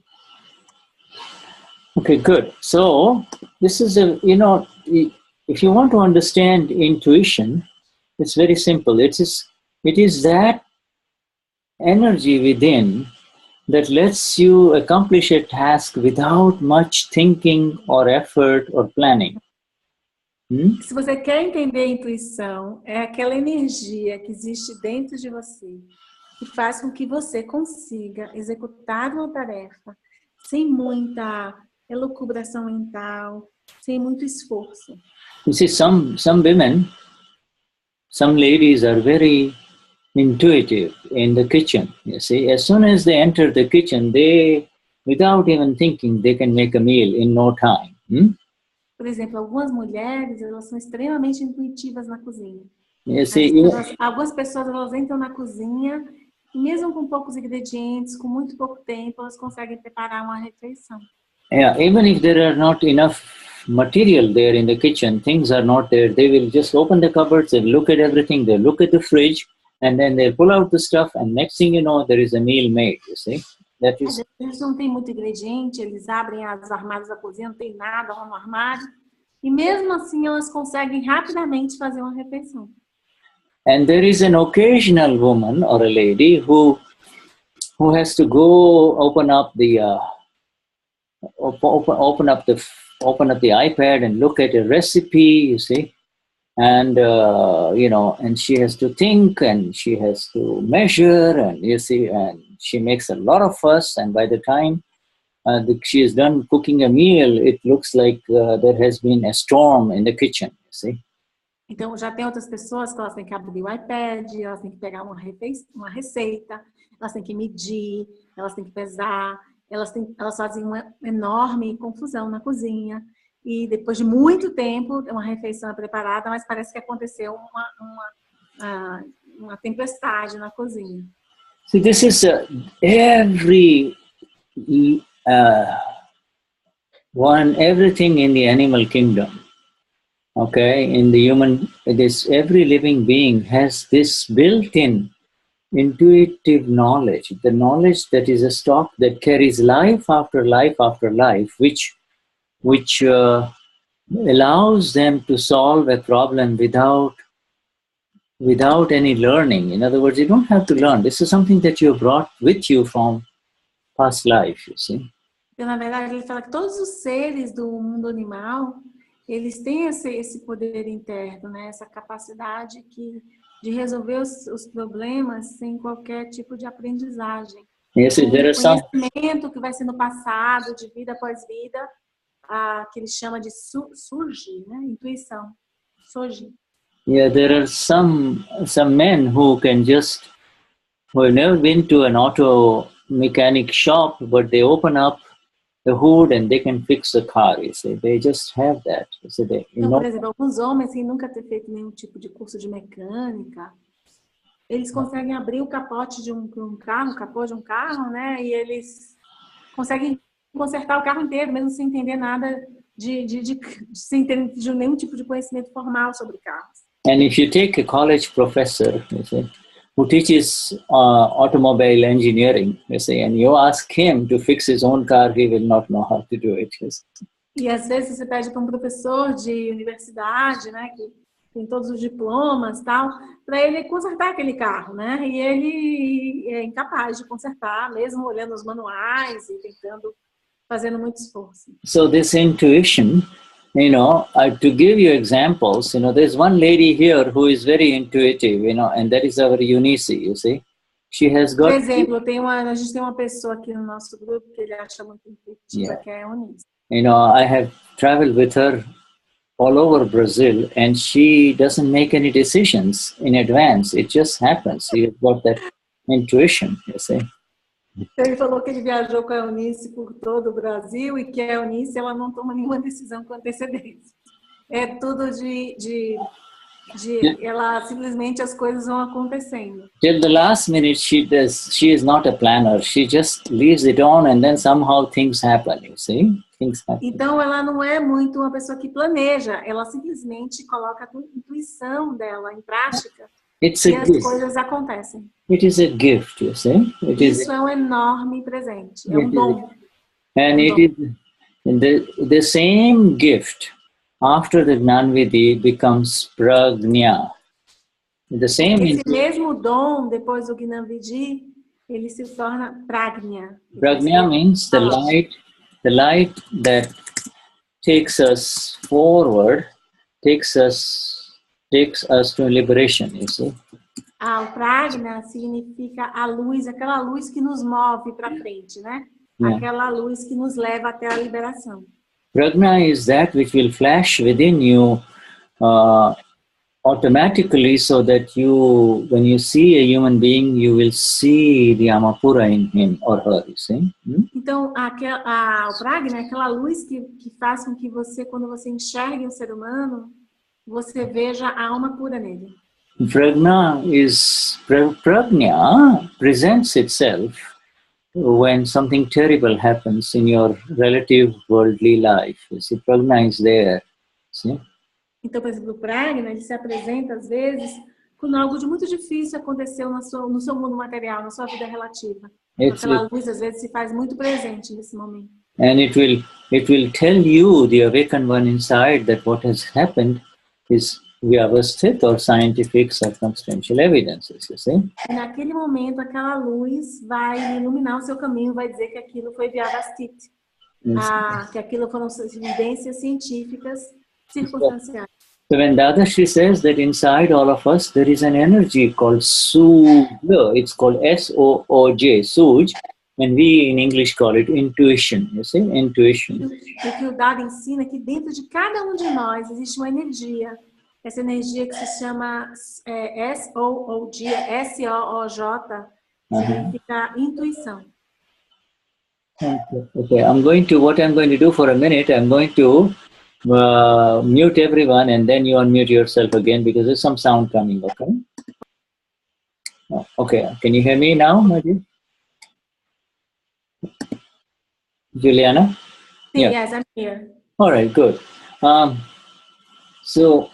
Okay, good. So, this is if you want to understand intuition, It's very simple. It is that energy within that lets you accomplish a task without much thinking or effort or planning. Se você quer entender a intuição, é aquela energia que existe dentro de você, que faz com que você consiga executar uma tarefa sem muita elucubração mental, sem muito esforço. You see, some women, some ladies are very intuitive in the kitchen. You see, as soon as they enter the kitchen, they, without even thinking, they can make a meal in no time. Por exemplo, algumas mulheres, elas são extremamente intuitivas na cozinha. You see, Algumas pessoas, elas entram na cozinha e mesmo com poucos ingredientes, com muito pouco tempo, elas conseguem preparar uma refeição. yeah, even if there are not enough material there in the kitchen, things are not there, they will just open the cupboards and look at everything, they look at the fridge, and then they'll pull out the stuff, and next thing you know, there is a meal made, you see. That is... Eles não têm muito ingrediente, eles abrem as armários da cozinha, não tem nada lá no armário, e mesmo assim elas conseguem rapidamente fazer uma refeição. And there is an occasional woman or a lady who has to go open up the iPad and look at a recipe, you see, and and she has to think and she has to measure, and you see, and she makes a lot of fuss, and by the time she is done cooking a meal, it looks like there has been a storm in the kitchen, you see. Então, já tem outras pessoas que elas têm que abrir o iPad, elas têm que pegar uma receita, elas têm que medir, elas têm que pesar, elas fazem uma enorme confusão na cozinha. E depois de muito tempo, uma refeição é preparada, mas parece que aconteceu uma tempestade na cozinha. See, this is everything in the animal kingdom. Okay, in the human, every living being has this built-in intuitive knowledge, the knowledge that is a stock that carries life after life after life, which allows them to solve a problem without any learning. In other words, you don't have to learn. This is something that you brought with you from past life, you see. Então, na verdade, ele fala que todos os seres do mundo animal, eles têm esse poder interno, né? Essa capacidade de resolver os problemas sem qualquer tipo de aprendizagem. Yes, Conhecimento que vai sendo passado de vida após vida, que ele chama de surge, né? Intuição, surge. Yeah, there are some men who have never been to an auto mechanic shop, but they open up the hood and they can fix the car, you see. They just have that. So então, por exemplo, alguns homens sem nunca ter feito nenhum tipo de curso de mecânica, eles conseguem abrir o capote de um carro, o capô de um carro, né? E eles conseguem consertar o carro inteiro, mesmo sem entender nada sem ter nenhum tipo de conhecimento formal sobre carros. And if you take a college professor, you see, who teaches automobile engineering, you see, and you ask him to fix his own car, he will not know how to do it. Yes. E às vezes você pede para um professor de universidade, né, que tem todos os diplomas e tal, para ele consertar aquele carro, né? E ele é incapaz de consertar, mesmo olhando os manuais e fazendo muito esforço. So this intuition, to give you examples, there's one lady here who is very intuitive, and that is our Eunice, you see. She has got... Por exemplo, a gente tem uma pessoa aqui no nosso grupo que ele acha muito intuitiva, que é a Eunice. I have traveled with her all over Brazil, and she doesn't make any decisions in advance. It just happens. She has got that intuition, you see. Ele falou que ele viajou com a Eunice por todo o Brasil e que a Eunice, ela não toma nenhuma decisão com antecedência. É tudo ela simplesmente as coisas vão acontecendo. Till the last minute she is not a planner. She just leaves it on and then somehow things happen, you see? Things happen. Então ela não é muito uma pessoa que planeja, ela simplesmente coloca a intuição dela em prática. E as coisas acontecem. It is a gift, you see. Isso é um enorme presente, é um dom. And it is the same gift after the Gnani becomes prajna. The same Esse mesmo dom, depois do Gnani, ele se torna prajna. Prajna means the light that takes us forward, takes us to liberation, you see. O prajna significa a luz, aquela luz que nos move para frente, né? Yeah. Aquela luz que nos leva até a liberação. Prajna is that which will flash within you automatically, so that you, when you see a human being, you will see the Amapura in him or her, you see. Então, o prajna é aquela luz que faz com que você, quando você enxergue um ser humano, você veja a alma pura nele. Prajna presents itself when something terrible happens in your relative worldly life. You see, prajna is there. See? Então, por exemplo, o prajna, ele se apresenta às vezes quando algo de muito difícil aconteceu no seu mundo material, na sua vida relativa. Aquela luz às vezes se faz muito presente nesse momento. And it will tell you, the awakened one inside, that what has happened is vyavasthit or scientific circumstantial evidences, you see. E naquele momento, aquela luz vai iluminar o seu caminho, vai dizer que aquilo foi vyavasthit, que aquilo foram evidências científicas circunstanciais. So when Dadashri says that inside all of us there is an energy called Suj, it's called S-O-O-J, Suj, and we in English call it intuition, you see, intuition. O que o Dada ensina é que dentro de cada um de nós existe uma energia. Essa energia que se chama S-O-O-J, S-O-O-J, significa intuição. Okay, what I'm going to do for a minute, I'm going to mute everyone and then you unmute yourself again because there's some sound coming, okay? Okay, can you hear me now, Madhu? Juliana? Yeah. Yes, I'm here. All right, good. So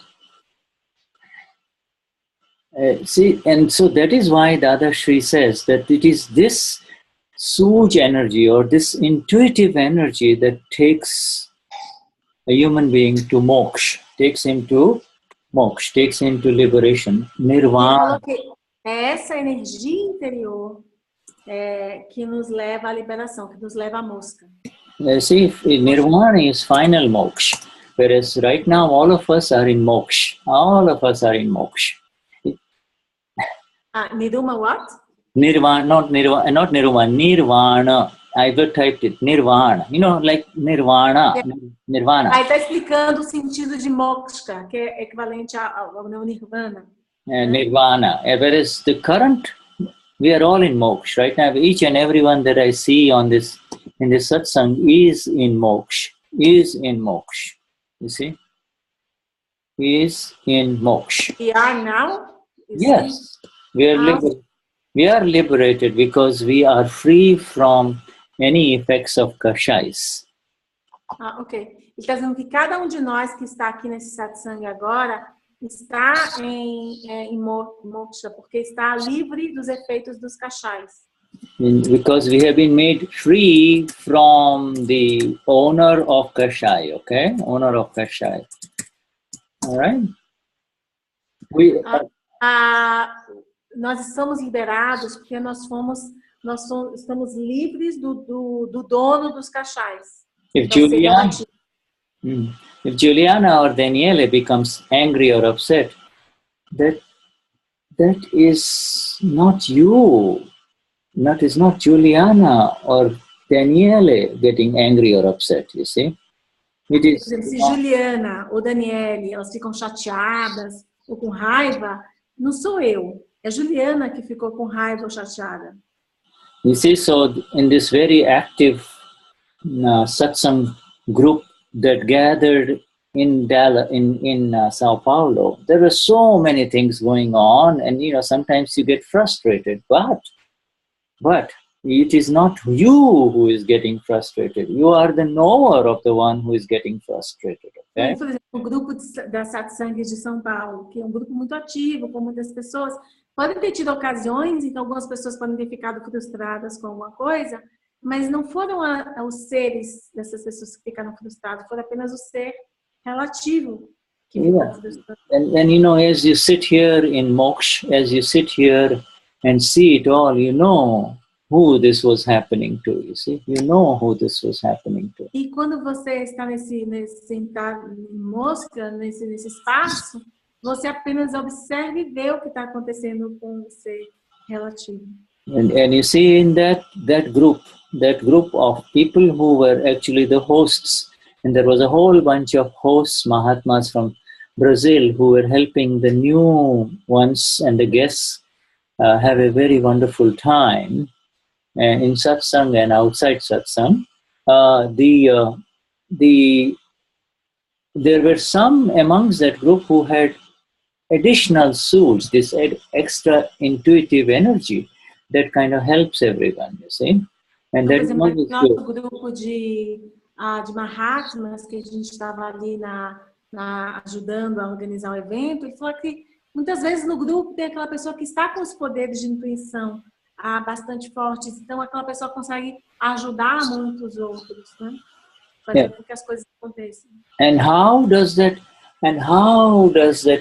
that is why Dadashri says that it is this Suj energy or this intuitive energy that takes a human being to moksha, takes him to liberation, nirvana. É essa energia interior que nos leva à liberação, que nos leva à mosca. See, nirvana is final moksha, whereas right now all of us are in moksha. All of us are in moksha. Niruma what? Nirvana, not nirvana, nirvana. I typed it, nirvana. You know, like nirvana. Nirvana. Aí está explicando o sentido de moksha, que é equivalente ao nirvana. Nirvana. Whereas the current, we are all in moksha. Right now, each and everyone that I see in this satsang is in moksha. Is in moksha. You see? Is in moksha. We are now? Yes. We are liberated because we are free from any effects of kashais. Ok. Ele está dizendo que cada um de nós que está aqui nesse satsang agora está em moksha, porque está livre dos efeitos dos kashais. Because we have been made free from the owner of kashai, okay? Owner of kashai. All right? Nós estamos liberados porque estamos livres do dono dos cachais. If Juliana or Daniele becomes angry or upset, that is not you. That is not Juliana or Daniele getting angry or upset, you see. It is. Se Juliana ou Daniele, elas ficam chateadas ou com raiva, não sou eu. É Juliana que ficou com raiva ou chateada. You see, so in this very active satsang group that gathered in Sao Paulo, there were so many things going on, and sometimes you get frustrated. But it is not you who is getting frustrated. You are the knower of the one who is getting frustrated. Okay? Por exemplo, o grupo da satsang de São Paulo, que é um grupo muito ativo, com muitas pessoas, podem ter tido ocasiões em que algumas pessoas podem ter ficado frustradas com alguma coisa, mas não foram os seres dessas pessoas que ficaram frustradas, foram apenas o ser relativo que ficou Yeah. frustrado. And you know, as you sit here in moksha, as you sit here and see it all, you know who this was happening to, you see? You know who this was happening to. E quando você está nesse sentado em mosca, nesse espaço, você apenas observa e vê o que está acontecendo com você relativo. And you see in that group of people who were actually the hosts, and there was a whole bunch of hosts, Mahatmas from Brazil, who were helping the new ones and the guests have a very wonderful time in satsang and outside satsang. There were some amongst that group who had additional souls, this extra intuitive energy that kind of helps everyone, you see. And Por that exemplo, one is nosso good. grupo de Mahatmas, que a gente estava ali ajudando a organizar o evento, ele falou que muitas vezes no grupo tem aquela pessoa que está com os poderes de intuição bastante fortes, então aquela pessoa consegue ajudar muitos outros, né? Fazer com que as coisas aconteçam. And how does that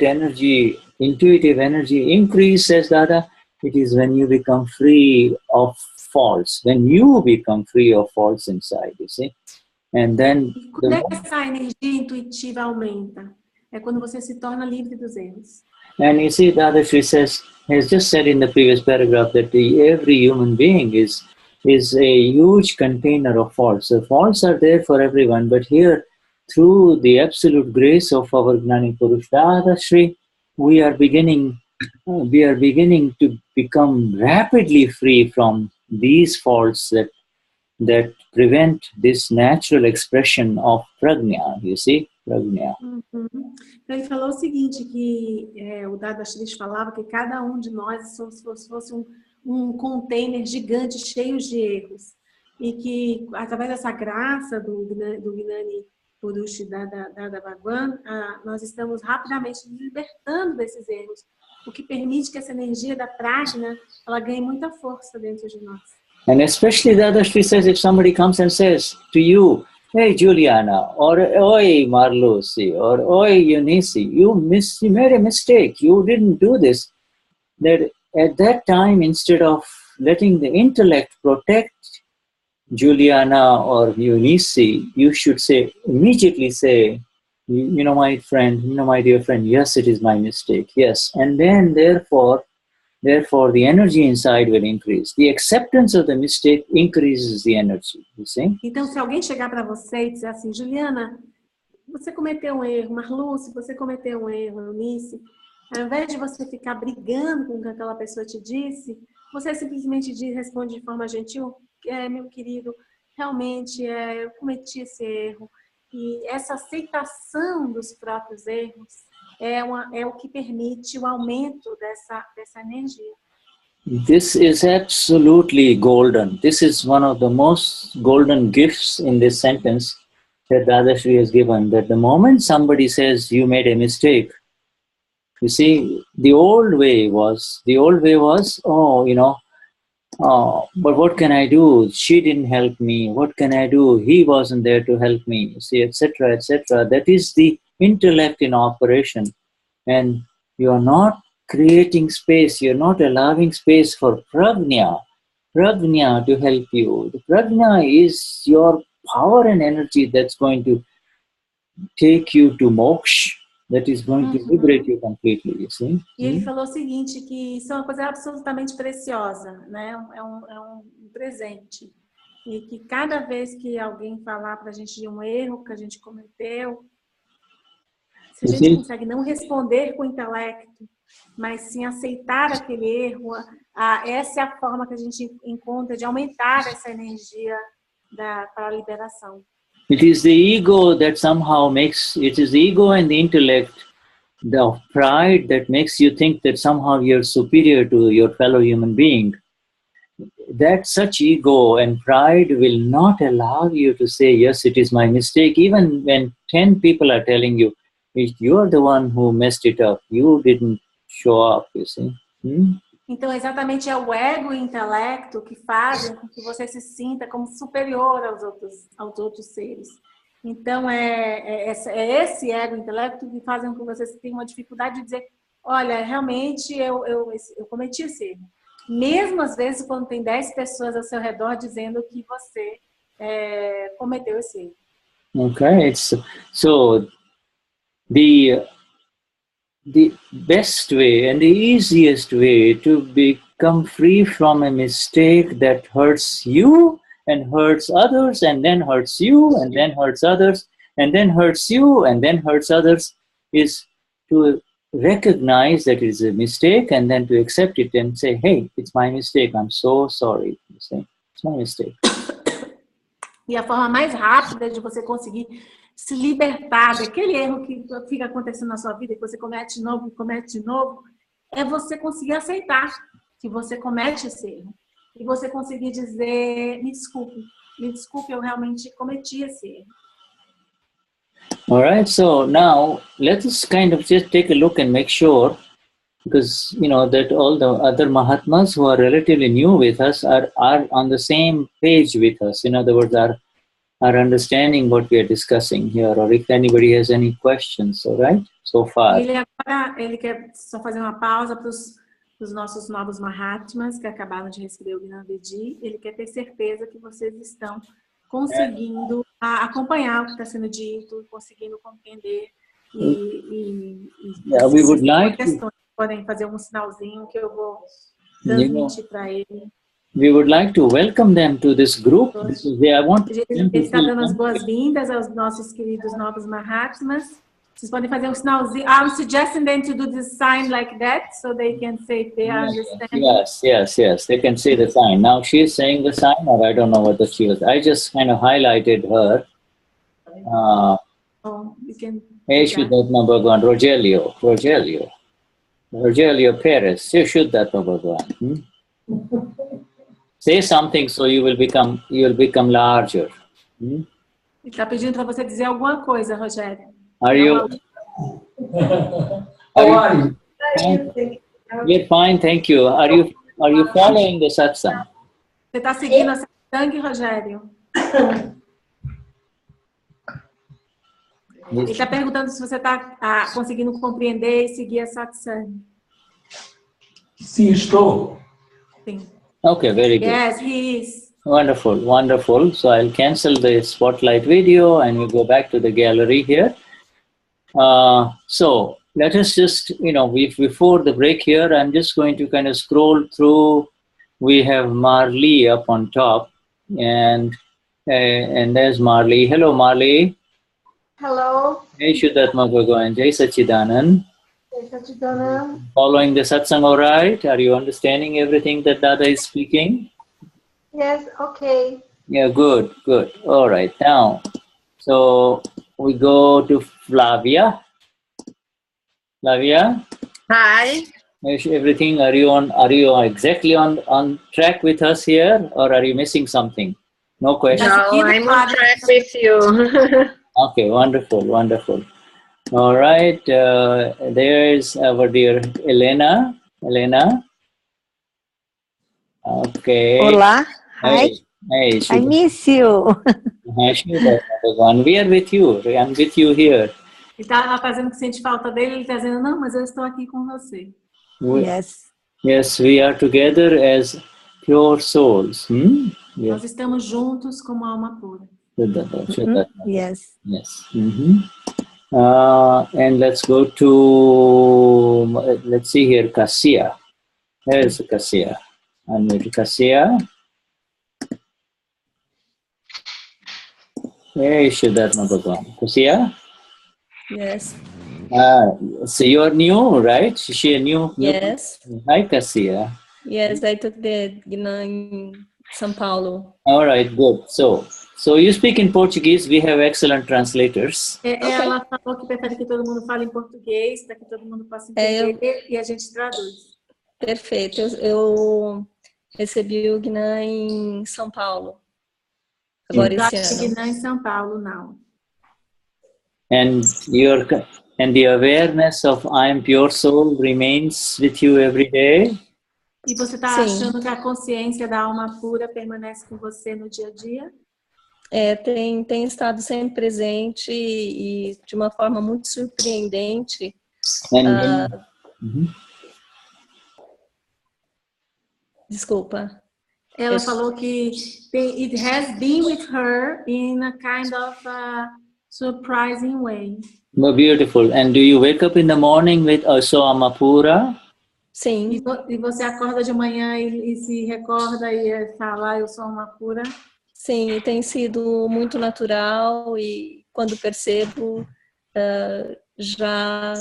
energy, intuitive energy, increase, says Dada? It is when you become free of faults, when you become free of faults inside, you see. And then E quando é que essa energia intuitiva aumenta? É quando você se torna livre dos erros. And you see, Dadashri has just said in the previous paragraph that every human being is a huge container of faults. The faults are there for everyone, but here, through the absolute grace of our Gnani Pursh Dadashri, we are beginning to become rapidly free from these faults that prevent this natural expression of prajna, you see, prajna. Uhum. Então, ele falou o seguinte, que o Dadashri falava que cada um de nós é como se fosse um container gigante cheio de erros. E que, através dessa graça do Gnani Pursh da Bhagwan, nós estamos rapidamente nos libertando desses erros, o que permite que essa energia da prajna, ela ganhe muita força dentro de nós. And especially Dadashri says, if somebody comes and says to you, hey Juliana, or oi Marlusi, or oi Eunice, you made a mistake, you didn't do this. That at that time, instead of letting the intellect protect Juliana or Eunice, you should immediately say, you know, my friend, you know, my dear friend, yes, it is my mistake, yes. And then therefore the energy inside will increase. The acceptance of the mistake increases the energy, you see? Então, se alguém chegar para você e dizer assim, Juliana, você cometeu um erro, Marluce, você cometeu um erro, Eunice, ao invés de você ficar brigando com o que aquela pessoa te disse, você simplesmente responde de forma gentil, meu querido, realmente eu cometi esse erro. E essa aceitação dos próprios erros é o que permite o aumento dessa energia. This is absolutely golden. This is one of the most golden gifts in this sentence that Dadashri has given, that the moment somebody says you made a mistake, you see, the old way was, oh, you know, but what can I do? She didn't help me. What can I do? He wasn't there to help me. You see, etc., etc. That is the intellect in operation. And you are not creating space. You're not allowing space for prajna to help you. The prajna is your power and energy that's going to take you to moksha, that is going to liberate you completely, you see. E ele falou o seguinte, que isso é uma coisa absolutamente preciosa, né? É um presente. E que cada vez que alguém falar pra gente de um erro que a gente cometeu, se a gente consegue não responder com o intelecto, mas sim aceitar aquele erro, essa é a forma que a gente encontra de aumentar essa energia para a liberação. It is the ego that somehow it is the ego and the intellect, the pride that makes you think that somehow you're superior to your fellow human being. That such ego and pride will not allow you to say, yes, it is my mistake, even when 10 people are telling you, you're the one who messed it up, you didn't show up, you see. Então, exatamente é o ego e o intelecto que fazem com que você se sinta como superior aos outros seres. Então, é esse ego intelecto que faz com que você tenha uma dificuldade de dizer, olha, realmente eu cometi esse erro. Mesmo às vezes quando tem 10 pessoas ao seu redor dizendo que você cometeu esse erro. Okay, so the best way and the easiest way to become free from a mistake that hurts you and hurts others and then hurts you and then hurts others and then hurts you and then hurts others is to recognize that it is a mistake and then to accept it and say, hey, it's my mistake, I'm so sorry. You say, it's my mistake. E a forma mais rápida de você conseguir se libertar daquele erro que fica acontecendo na sua vida, que você comete de novo, é você conseguir aceitar que você comete esse erro. E você conseguir dizer, me desculpe, eu realmente cometi esse erro. All right, so now let us kind of just take a look and make sure, because you know that all the other Mahatmas who are relatively new with us are on the same page with us. In other words, are understanding what we are discussing here, or if anybody has any questions, all right, so far. Ele quer só fazer uma pausa para os nossos novos Mahatmas que acabaram de receber o Gnani. Ele quer ter certeza que vocês estão conseguindo acompanhar o que está sendo dito, conseguindo compreender we would like questões. Podem fazer um sinalzinho que eu vou transmitir para ele. We would like to welcome them to this group. Ele está dando as boas-vindas aos nossos queridos novos Mahatmas. Vocês podem fazer um sinalzinho. I'm suggesting them to do this sign like that, so they can say if they are understanding. Yes. They can say the sign. Now she is saying the sign, or I don't know what she was. I just kind of highlighted her. You can. Shuddhatma Bhagavan, Rogelio Perez, Shuddhatma Bhagavan. Say something so you will become larger. Ele está pedindo para você dizer alguma coisa, Rogério. Are you? How are you? We're fine, thank you. Are you following the satsang? Você está seguindo a satsang, Rogério? Ele está perguntando se você está conseguindo compreender e seguir a satsang. Sim, estou. Sim. Okay, very good. Yes, he is. Wonderful. So I'll cancel the spotlight video and we'll go back to the gallery here. So let us just, before the break here, I'm just going to kind of scroll through. We have Marley up on top, and there's Marley. Hello, Marley. Hello. Jai Shuddhatma Bhagavan, Jai Sachidanand. Following the satsang all right? Are you understanding everything that Dada is speaking? Yes, okay. Yeah, good. All right, now, so we go to Flavia. Flavia? Hi. Everything, are you exactly on track with us here, or are you missing something? No question? No, I'm on track with you. Okay, wonderful. All right, there's our dear Elena. Okay. Olá. Hi. Hey, I miss you. We are with you. I'm with you here. Ele está fazendo que sente falta dele, ele está dizendo, não, mas eu estou aqui com você. Yes, we are together as pure souls. Yes. Nós estamos juntos como alma pura. Yes. And let's go to, let's see here, Cassia. There's Cassia. Unmute Cassia. Hey, Shuddhatma Bhagavan. Cassia? Yes. So you're new, right? She a new? Yes. Hi, Cassia. Yes, I took the Vignan in São Paulo. All right, good. So you speak in Portuguese. We have excellent translators. Ela falou que prefere que todo mundo fale em português, para que todo mundo possa entender e a gente traduz. Perfeito. Eu recebi o Gnani em São Paulo. Agora esse ano. Vignan em São Paulo, não. And the awareness of I am pure soul remains with you every day. E você está achando que a consciência da alma pura permanece com você no dia a dia? Tem estado sempre presente e de uma forma muito surpreendente. Desculpa. Ela falou que it has been with her in a kind of surprising way. Oh, beautiful. And do you wake up in the morning with Sua Intuição? Sim. E você acorda de manhã e se recorda e fala, eu sou uma pura? Sim, e tem sido muito natural e quando percebo, já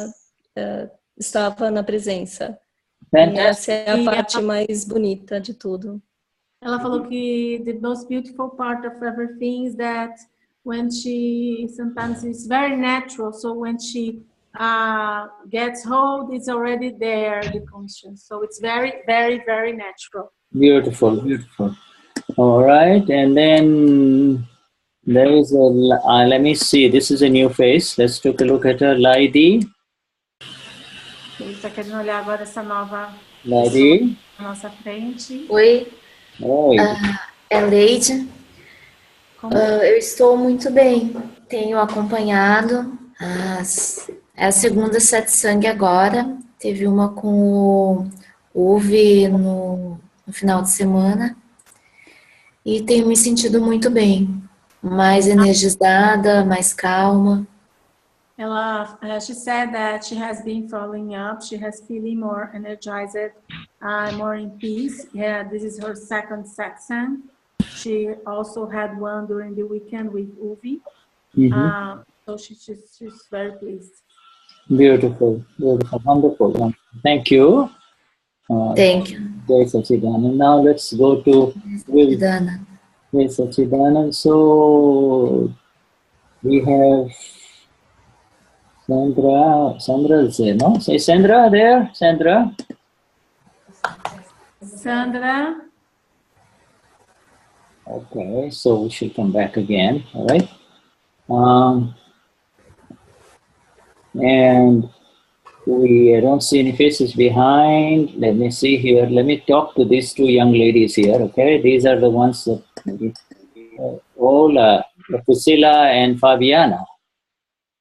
estava na presença. E essa é a parte mais bonita de tudo. Ela falou que the most beautiful part of everything is that when sometimes it's very natural, so when she gets hold, it's already there, the conscience. So it's very, very, very natural. Beautiful, beautiful. All right, and then there is let me see, this is a new face. Let's take a look at her. Lady. Ele está querendo olhar agora essa nova Lady. na nossa frente. Oi. Oi. É Leide. Eu estou muito bem. Tenho acompanhado é a segunda satsang agora. Teve uma com o Uvi no final de semana. E tenho me sentido muito bem. Mais energizada, mais calma. She said that she has been following up. She has feeling more energized, more in peace. Yeah, this is her second satsang. She also had one during the weekend with Uvi. So she's very pleased. Beautiful, beautiful, wonderful. Thank you. Thank you. Jai Sachidanand. Now let's go to Sachidanand. Jai Sachidanand. So we have Sandra is there, no? Say Sandra there, Sandra. Sandra. Okay, so we should come back again, all right? And I don't see any faces behind. Let me see here. Let me talk to these two young ladies here, okay? These are the ones that Ola, Priscilla and Fabiana.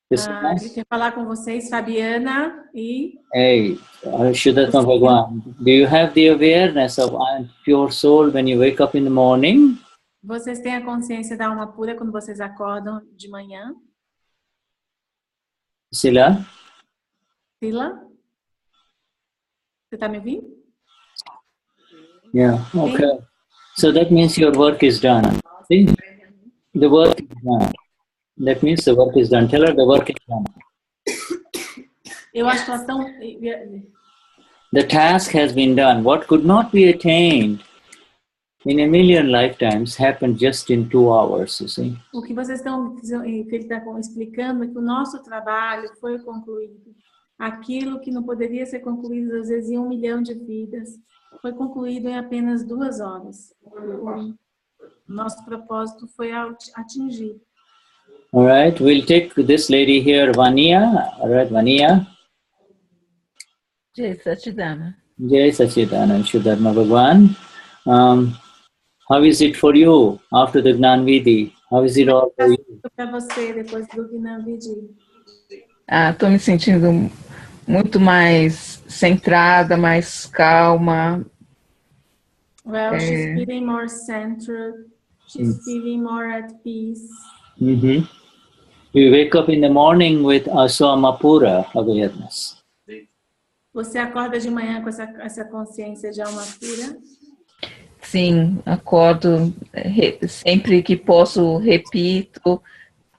Ele quer falar com vocês, Fabiana e... Hey, Shuddhatma Bhagwan, do you have the awareness of pure soul when you wake up in the morning? Vocês têm a consciência da alma pura quando vocês acordam de manhã? Sila? Sila? Você está me ouvindo? Yeah, okay. So that means your work is done. See? The work is done. That means the work is done. Tell her the work is done. Eu acho que elas estão... The task has been done. What could not be attained in a million lifetimes happened just in 2 hours, you see. O que vocês estão... que ele está explicando é que o nosso trabalho foi concluído. Aquilo que não poderia ser concluído, às vezes, em 1 milhão de vidas, foi concluído em apenas 2 horas. O nosso propósito foi atingido. All right, we'll take this lady here, Vania. All right, Vania. Jai Sachidanand. Jai Sachidanand, Shuddhatma Bhagwan. How is it for you after the Gnan Vidhi? How is it all for you? Para você, depois do Gnan Vidhi. Estou me sentindo muito mais centrada, mais calma. Well, she's feeling more centered. She's feeling more at peace. You wake up in the morning with Asamapura awareness. Você acorda de manhã com essa consciência de alma pura? Sim, acordo sempre que posso, repito,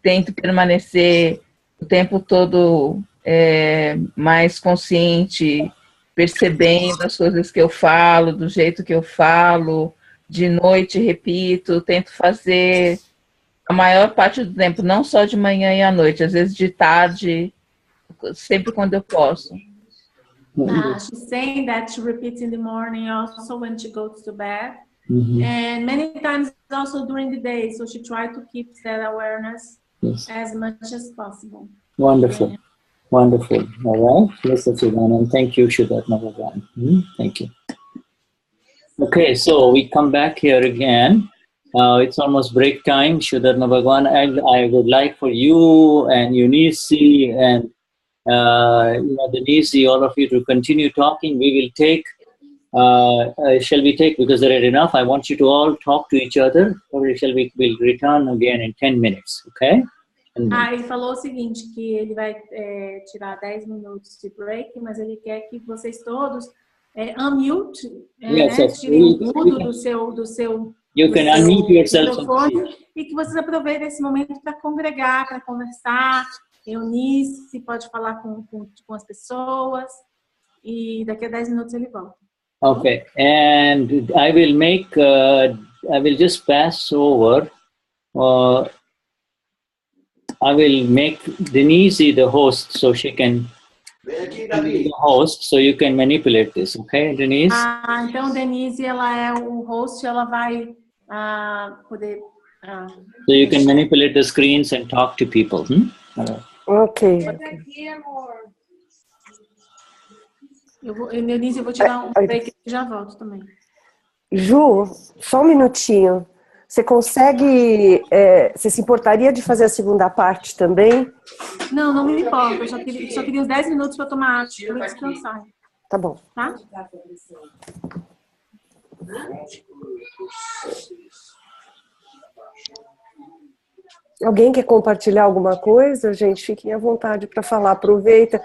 tento permanecer o tempo todo mais consciente, percebendo as coisas que eu falo, do jeito que eu falo. De noite, repito, tento fazer a maior parte do tempo, não só de manhã e à noite, às vezes de tarde, sempre quando eu posso. She's saying that she repeats in the morning, also when she goes to bed, and many times also during the day. So she tries to keep that awareness as much as possible. Wonderful, wonderful. All right, yes, Sachidanand. Thank you, Shuddhatma Bhagwan. Thank you. Okay, so we come back here again. It's almost break time. Shudarma Bhagwan, and I would like for you and Eunice and Denise, all of you to continue talking. We will take, shall we take, because there are enough, I want you to all talk to each other, or we'll return again in 10 minutes, okay? Ele falou o seguinte, que ele vai tirar 10 minutos de break, mas ele quer que vocês todos unmute, tirem o mudo do seu You can unmute yourself microfone, e que vocês aproveitem esse momento para congregar, para conversar. Eunice pode falar com as pessoas, e daqui a 10 minutos ele volta. Okay, and I will just pass over. I will make Denise the host, so she can be the host, so you can manipulate this, okay, Denise? Então Denise, ela é o host, ela vai poder... So you can manipulate the screens and talk to people. Ok. Denise, eu vou tirar um break e já volto também. Ju, só um minutinho. Você consegue... você se importaria de fazer a segunda parte também? Não, não me importa. Eu só queria uns 10 minutos para tomar água, para descansar. Tá bom. Tá? Alguém quer compartilhar alguma coisa? Gente, fiquem à vontade para falar. Aproveita.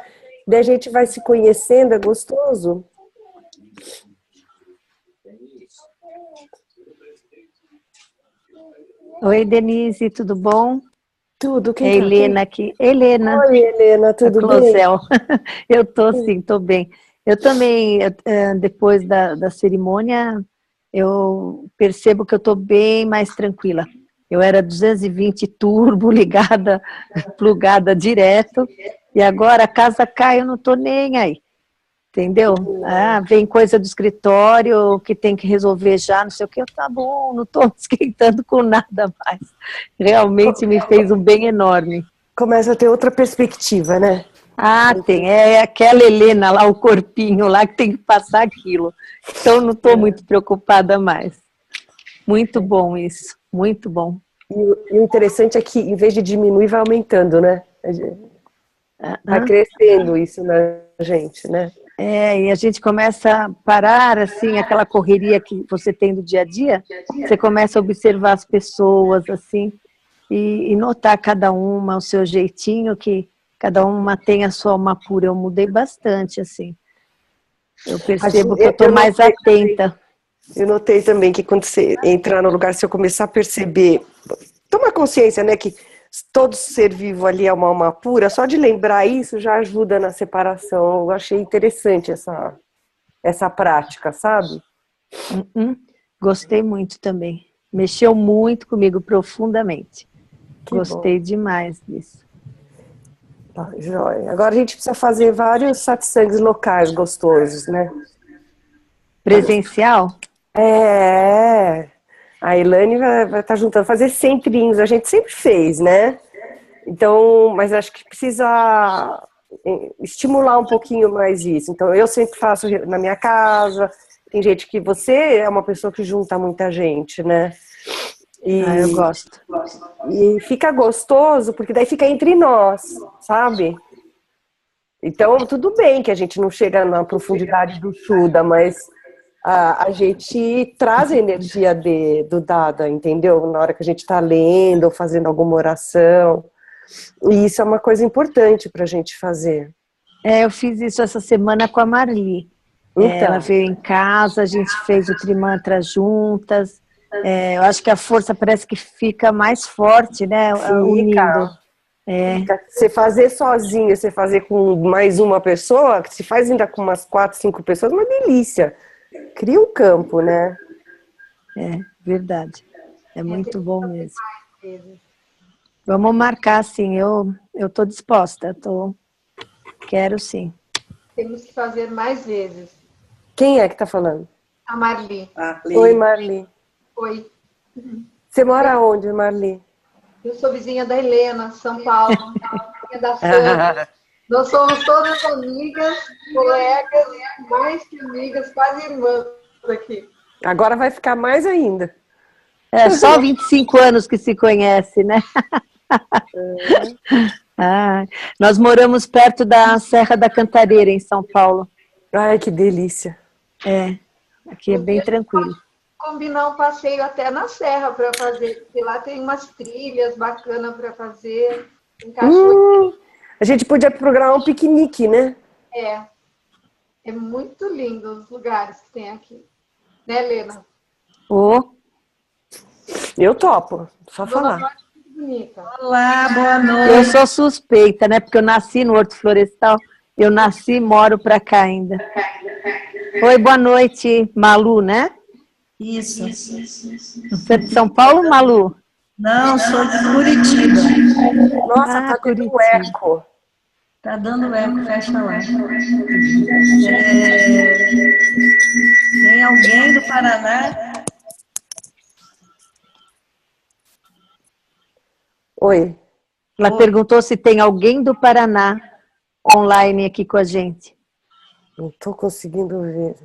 Daí a gente vai se conhecendo, é gostoso. Oi, Denise, tudo bom? Tudo. Quem Helena aqui. Helena. Oi, Helena, tudo bem? Eu tô sim, tô bem. Eu também, depois da cerimônia, eu percebo que eu tô bem mais tranquila. Eu era 220 turbo, ligada, plugada direto, e agora a casa cai, eu não tô nem aí. Entendeu? Vem coisa do escritório que tem que resolver já, não sei o que, tá bom, não estou me esquentando com nada mais. Realmente me fez um bem enorme. Começa a ter outra perspectiva, né? Tem. É aquela Helena lá, o corpinho lá, que tem que passar aquilo. Então não estou muito preocupada mais. Muito bom isso, muito bom. E o interessante é que, em vez de diminuir, vai aumentando, né? Vai crescendo isso na gente, né? E a gente começa a parar, assim, aquela correria que você tem do dia a dia, você começa a observar as pessoas, assim, e notar cada uma o seu jeitinho, que cada uma tem a sua alma pura. Eu mudei bastante, assim. Eu percebo que eu estou mais atenta. Eu notei também que quando você entrar no lugar, se eu começar a perceber, tomar consciência, né, que todo ser vivo ali é uma alma pura, só de lembrar isso já ajuda na separação. Eu achei interessante essa prática, sabe? Gostei muito também. Mexeu muito comigo profundamente. Gostei demais disso. Tá, joia. Agora a gente precisa fazer vários satsangs locais gostosos, né? Presencial? A Elaine vai estar juntando, fazer centrinhos, a gente sempre fez, né? Então, mas acho que precisa estimular um pouquinho mais isso. Então, eu sempre faço na minha casa, tem gente que você é uma pessoa que junta muita gente, né? Eu gosto. E fica gostoso, porque daí fica entre nós, sabe? Então, tudo bem que a gente não chega na profundidade do Shuddha, mas a gente traz a energia do Dada, entendeu? Na hora que a gente está lendo ou fazendo alguma oração. E isso é uma coisa importante para a gente fazer. Eu fiz isso essa semana com a Marli. Então. Ela veio em casa, a gente fez o Trimantra juntas. Eu acho que a força parece que fica mais forte, né? Unindo. Você fazer sozinho, você fazer com mais uma pessoa, se faz ainda com umas 4, 5 pessoas, uma delícia. Cria um campo, né? Verdade. É muito bom mesmo. Vamos marcar, sim. Eu estou disposta. Quero, sim. Temos que fazer mais vezes. Quem é que está falando? A Marli. Oi, Marli. Oi. Você mora onde, Marli? Eu sou vizinha da Helena, São Paulo. Vizinha da Sandra. Nós somos todas amigas, colegas, mais que amigas, quase irmãs aqui. Agora vai ficar mais ainda. É só 25 anos que se conhece, né? Ah, nós moramos perto da Serra da Cantareira, em São Paulo. Ai, que delícia. É, aqui é bem tranquilo. Combinar um passeio até na Serra para fazer, porque lá tem umas trilhas bacanas para fazer. A gente podia programar um piquenique, né? É muito lindo os lugares que tem aqui. Né, Helena? Eu topo, só falar. Bonita. Olá, boa noite. Eu sou suspeita, né? Porque eu nasci no Horto Florestal. Eu nasci e moro pra cá ainda. Oi, boa noite, Malu, né? Isso. Você é de São Paulo, Malu? Não, sou de Curitiba. Nossa, tá dando eco. Tá dando eco, fecha lá. Tem alguém do Paraná? Oi. Ela perguntou se tem alguém do Paraná online aqui com a gente. Não tô conseguindo ver.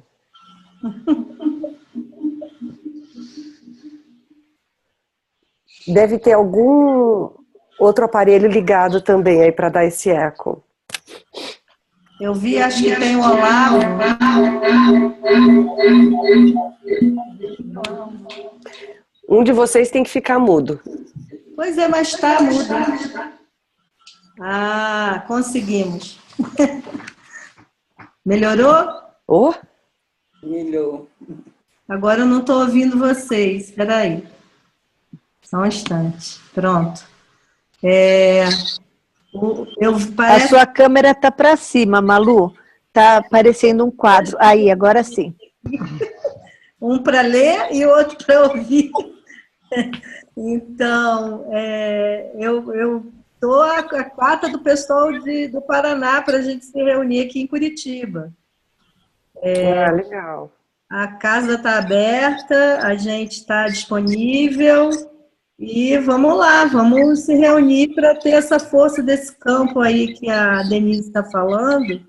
Deve ter algum outro aparelho ligado também aí para dar esse eco. Eu vi, acho que tem o Olavo. Um de vocês tem que ficar mudo. Pois é, mas tá mudo. Ah, conseguimos. Melhorou? Melhorou. Agora eu não estou ouvindo vocês. Espera aí. Só um instante. Pronto. A sua câmera tá para cima, Malu. Tá parecendo um quadro. Aí, agora sim. Um para ler e outro para ouvir. Então, eu estou a quarta do pessoal do Paraná para a gente se reunir aqui em Curitiba. Legal. A casa está aberta, a gente está disponível e vamos lá, vamos se reunir para ter essa força desse campo aí que a Denise está falando,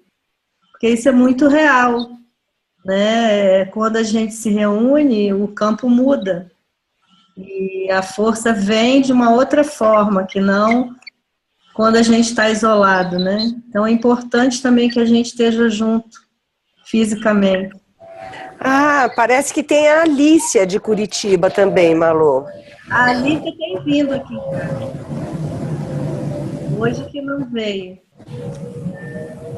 porque isso é muito real, né? Quando a gente se reúne, o campo muda. E a força vem de uma outra forma, que não quando a gente está isolado, né? Então é importante também que a gente esteja junto, fisicamente. Ah, parece que tem a Alícia de Curitiba também, Malu. A Alícia tem vindo aqui, cara. Hoje que não veio.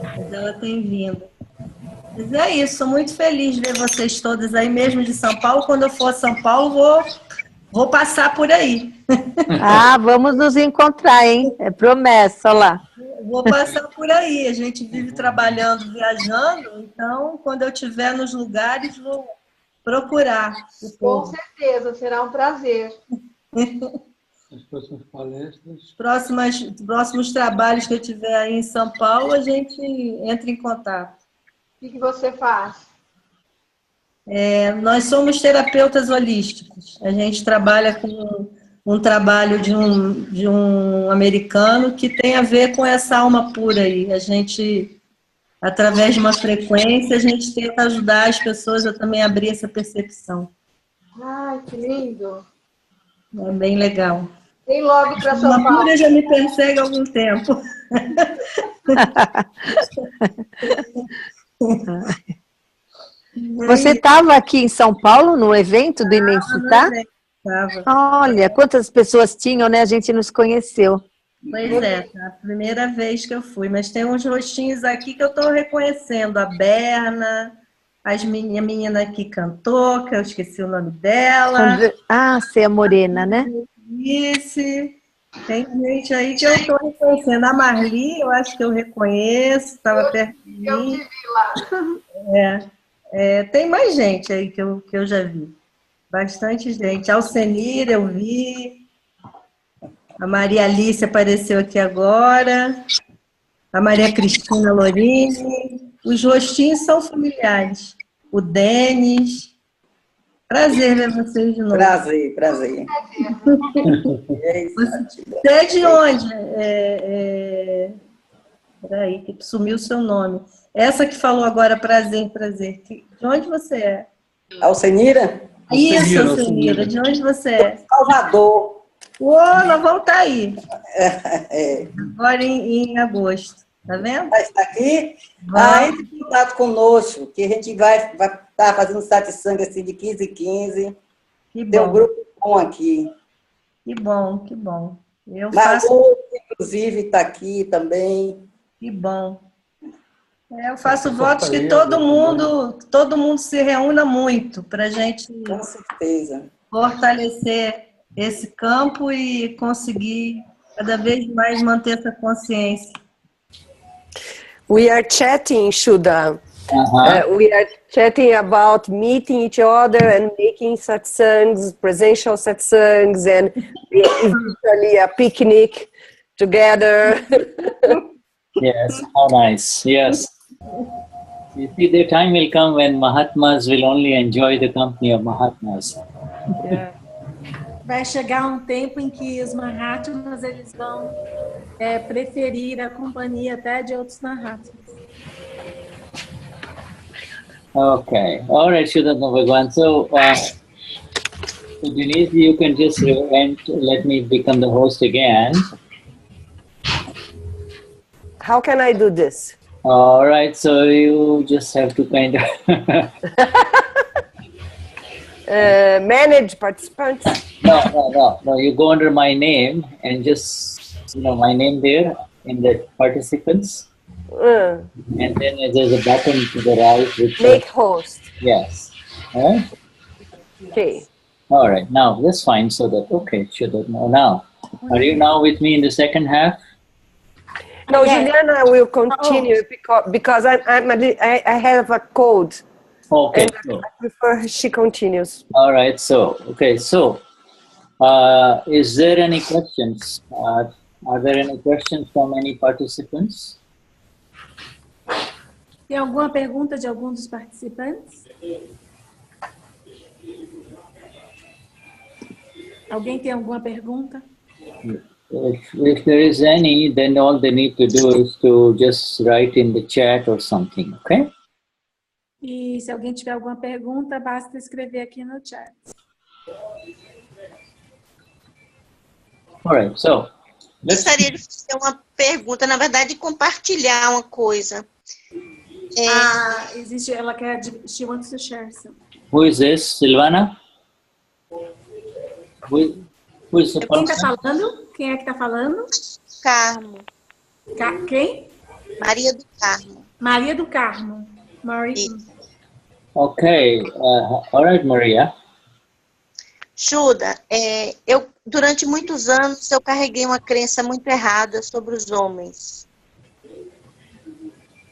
Mas ela tem vindo. Mas é isso, sou muito feliz de ver vocês todas aí, mesmo de São Paulo. Quando eu for a São Paulo, vou passar por aí. Ah, vamos nos encontrar, hein? É promessa, olha lá. Vou passar por aí. A gente vive trabalhando, viajando, então, quando eu estiver nos lugares, vou procurar o Com povo. certeza, será um prazer. As próximas palestras. Próximos trabalhos que eu tiver aí em São Paulo, a gente entra em contato. O que você faz? Nós somos terapeutas holísticos. A gente trabalha com um trabalho de um americano que tem a ver com essa alma pura aí. A gente, através de uma frequência, a gente tenta ajudar as pessoas a também abrir essa percepção. Ai, que lindo. É bem legal. Vem logo para São Paulo. A pura já me persegue há algum tempo. Você estava aqui em São Paulo no evento do Imensitar? Olha, quantas pessoas tinham, né? A gente nos conheceu. Pois é, tá a primeira vez que eu fui, mas tem uns rostinhos aqui que eu estou reconhecendo. A Berna, a menina que cantou, que eu esqueci o nome dela. Ah, você é morena, né? Isso. Tem gente aí que eu estou reconhecendo. A Marli, eu acho que eu reconheço, estava perto de mim. Eu te vi lá. Tem mais gente aí que eu já vi. Bastante gente. A Alcenir eu vi. A Maria Alice apareceu aqui agora. A Maria Cristina Lorini. Os rostinhos são familiares. O Denis. Prazer ver vocês de novo. Prazer. Você é de onde? Peraí, que sumiu o seu nome. Essa que falou agora, prazer. De onde você é? Alcenira? Isso, Senhora, de onde você é? Salvador. Ô, nós vamos estar aí. Agora em agosto, tá vendo? Vai estar aqui? Entre em contato conosco, que a gente vai estar fazendo satisfang assim de 15 em 15. Que bom. Tem um grupo bom aqui. Que bom, que bom. Inclusive, está aqui também. Que bom. Eu faço votos que todo mundo se reúna muito para a gente com certeza fortalecer esse campo e conseguir cada vez mais manter essa consciência. We are chatting, Shuda. We are chatting about meeting each other and making satsangs, presential satsangs, and eventually a picnic together. Yes, how nice. Yes. You see, the time will come when Mahatmas will only enjoy the company of Mahatmas. Yeah. Vai chegar um tempo em que os Mahatmas eles vão preferir a companhia até de outros Mahatmas. Okay. All right, Shuddhatma Bhagwan. So, Denise, you can just let me become the host again. How can I do this? All right, so you just have to kind of manage participants. No. You go under my name and just my name there in the participants, and then there's a button to the right which make host. Yes. Okay. All right. Now that's fine. So that should that now. Are you now with me in the second half? No, Juliana will continue because I have a code. Okay. And I prefer she continues. All right. So is there any questions? Are there any questions from any participants? Tem alguma pergunta de algum dos participantes? Alguém tem alguma pergunta? If there is any, then all they need to do is to just write in the chat or something, okay? E se alguém tiver alguma pergunta, basta escrever aqui no chat. All right, so gostaria de fazer uma pergunta, na verdade, compartilhar uma coisa. Existe, ela quer, she wants to share something. Who is this, Silvana? Who is the Quem está falando? Quem é que está falando? Carmo. Quem? Maria do Carmo. Maria do Carmo. Maria. Okay, all right, Maria. Shuda, eu durante muitos anos eu carreguei uma crença muito errada sobre os homens.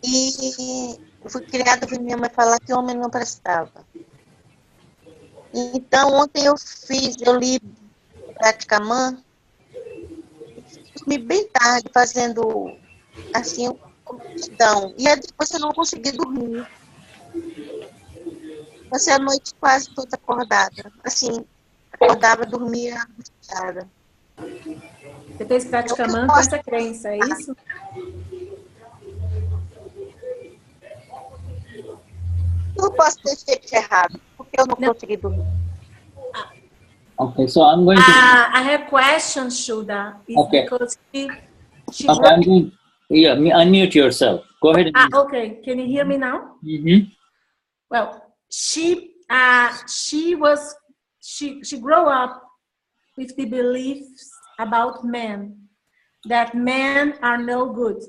E eu fui criada por minha mãe falar que homem não prestava. Então ontem eu li praticamente, dormi bem tarde fazendo assim questão. E aí depois eu não consegui dormir. Passei a noite quase toda acordada. Assim, acordava, dormia angustiada. Você fez praticamente com essa crença, é isso? Não posso ter feito errado, porque eu não consegui dormir. Okay, so I'm going to... I have questions, Shuda. Okay. Because she okay, I'm going... Yeah, unmute yourself. Go ahead. Okay. Can you hear me now? Mm-hmm. Well, she grew up with the beliefs about men, that men are no good.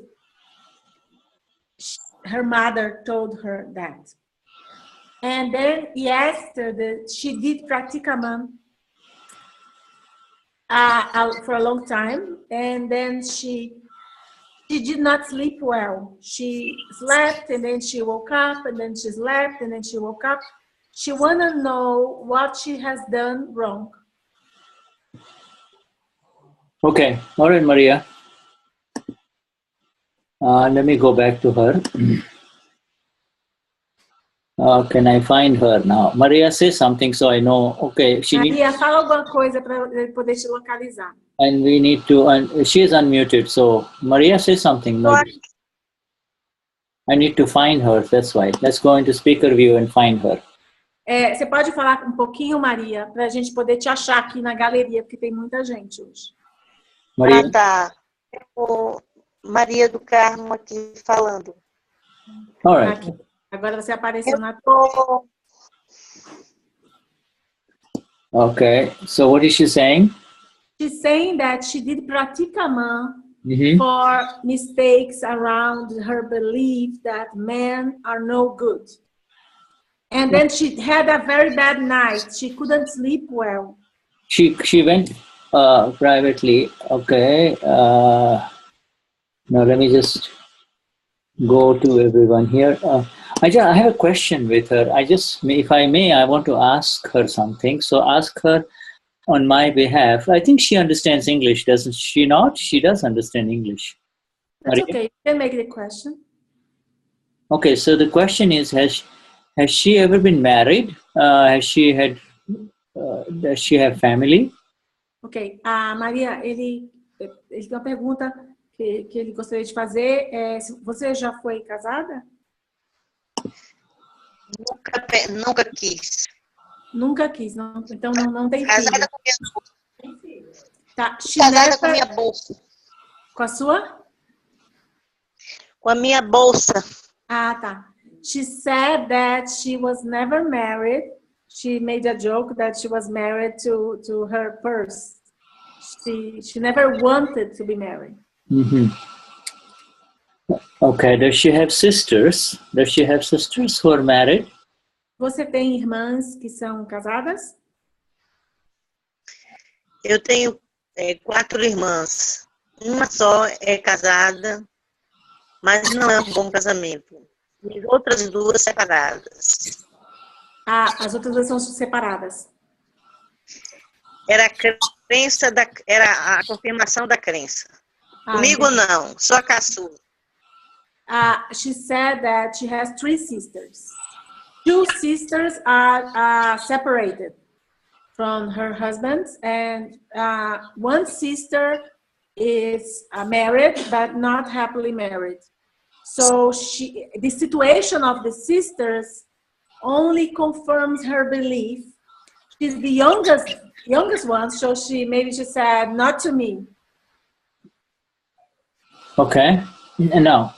Her mother told her that. And then yesterday, she did praticamente for a long time, and then she did not sleep well. She slept, and then she woke up, and then she slept, and then she woke up. She wanna know what she has done wrong. Okay, all right, Maria. Let me go back to her. Can I find her now? Maria, say something so I know. Okay, Maria, fala alguma coisa para poder te localizar. And we need to, she is unmuted, so Maria, say something. Maybe. I need to find her, that's why. Let's go into speaker view and find her. Você pode falar um pouquinho, Maria, para a gente poder te achar aqui na galeria, porque tem muita gente hoje. Maria? Ah, tá. Maria do Carmo aqui falando. All right. Aqui. Agora você apareceu na Okay. So what is she saying? She's saying that she did praticament for mistakes around her belief that men are no good. And then she had a very bad night. She couldn't sleep well. She went privately. Okay. Now let me just go to everyone here. I have a question with her. If I may, I want to ask her something. So ask her on my behalf. I think she understands English, doesn't she not? She does understand English. That's okay. You can make the question. Okay, so the question is, has she ever been married? Does she have family? Ok. Maria, ele tem uma pergunta que ele gostaria de fazer. Você já foi casada? Nunca quis. Nunca quis, não, então não tem Casada filho. Com minha bolsa. Tá. Casada com minha bolsa. Com a sua? Com a minha bolsa. Ah, tá. She said that she was never married. She made a joke that she was married to her purse. She never wanted to be married. Okay. Does she have sisters? Does she have sisters who are married? Você tem irmãs que são casadas? Eu tenho 4 irmãs. Uma só é casada, mas não é um bom casamento. E outras 2 separadas. As outras 2 são separadas. Era a confirmação da crença. Comigo entendi. não, só a caçula. She said that she has 3 sisters. 2 sisters are separated from her husband, and 1 sister is married, but not happily married. So the situation of the sisters only confirms her belief. She's the youngest one, so maybe she said, not to me. Okay. Now,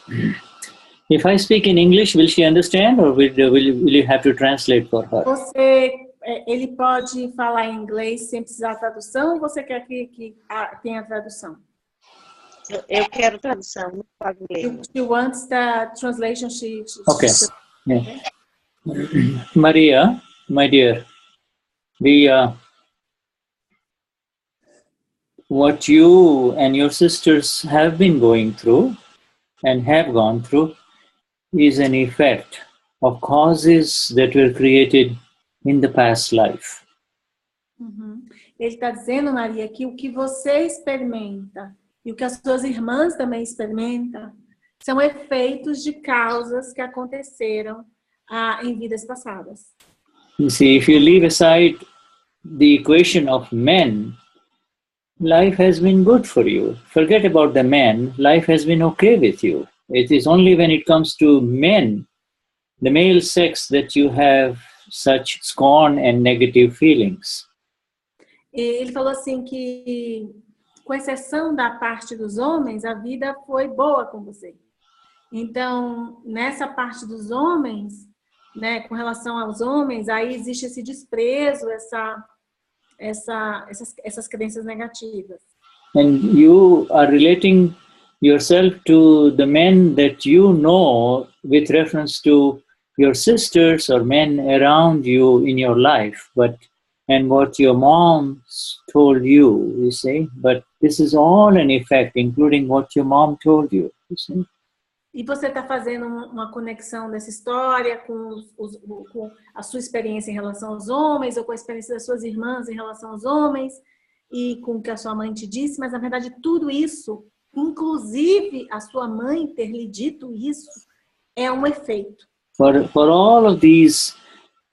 if I speak in English, will she understand, or will you have to translate for her? Ele pode falar em inglês sem precisar de tradução, ou você quer que tenha tradução? Eu quero tradução, não falo inglês. She wants the translation. Okay. Yeah. Maria, my dear, what you and your sisters have been going through and have gone through is an effect of causes that were created in the past life. Ele está dizendo, Maria, que o que você experimenta e o que as suas irmãs também experimentam são efeitos de causas que aconteceram em vidas passadas. You see, if you leave aside the equation of men, life has been good for you. Forget about the men, life has been okay with you. It is only when it comes to men, the male sex, that you have such scorn and negative feelings. Ele falou assim que, com exceção da parte dos homens, a vida foi boa com você. Então, nessa parte dos homens, né, com relação aos homens, aí existe esse desprezo, essas crenças negativas. And you are relating yourself to the men that you know with reference to your sisters or men around you in your life, and what your mom told you see. But this is all an effect, including what your mom told you see. E você está fazendo uma conexão dessa história com a sua experiência em relação aos homens, ou com a experiência das suas irmãs em relação aos homens, e com o que a sua mãe te disse, mas na verdade tudo isso, inclusive a sua mãe ter lhe dito isso, é um efeito. For all of these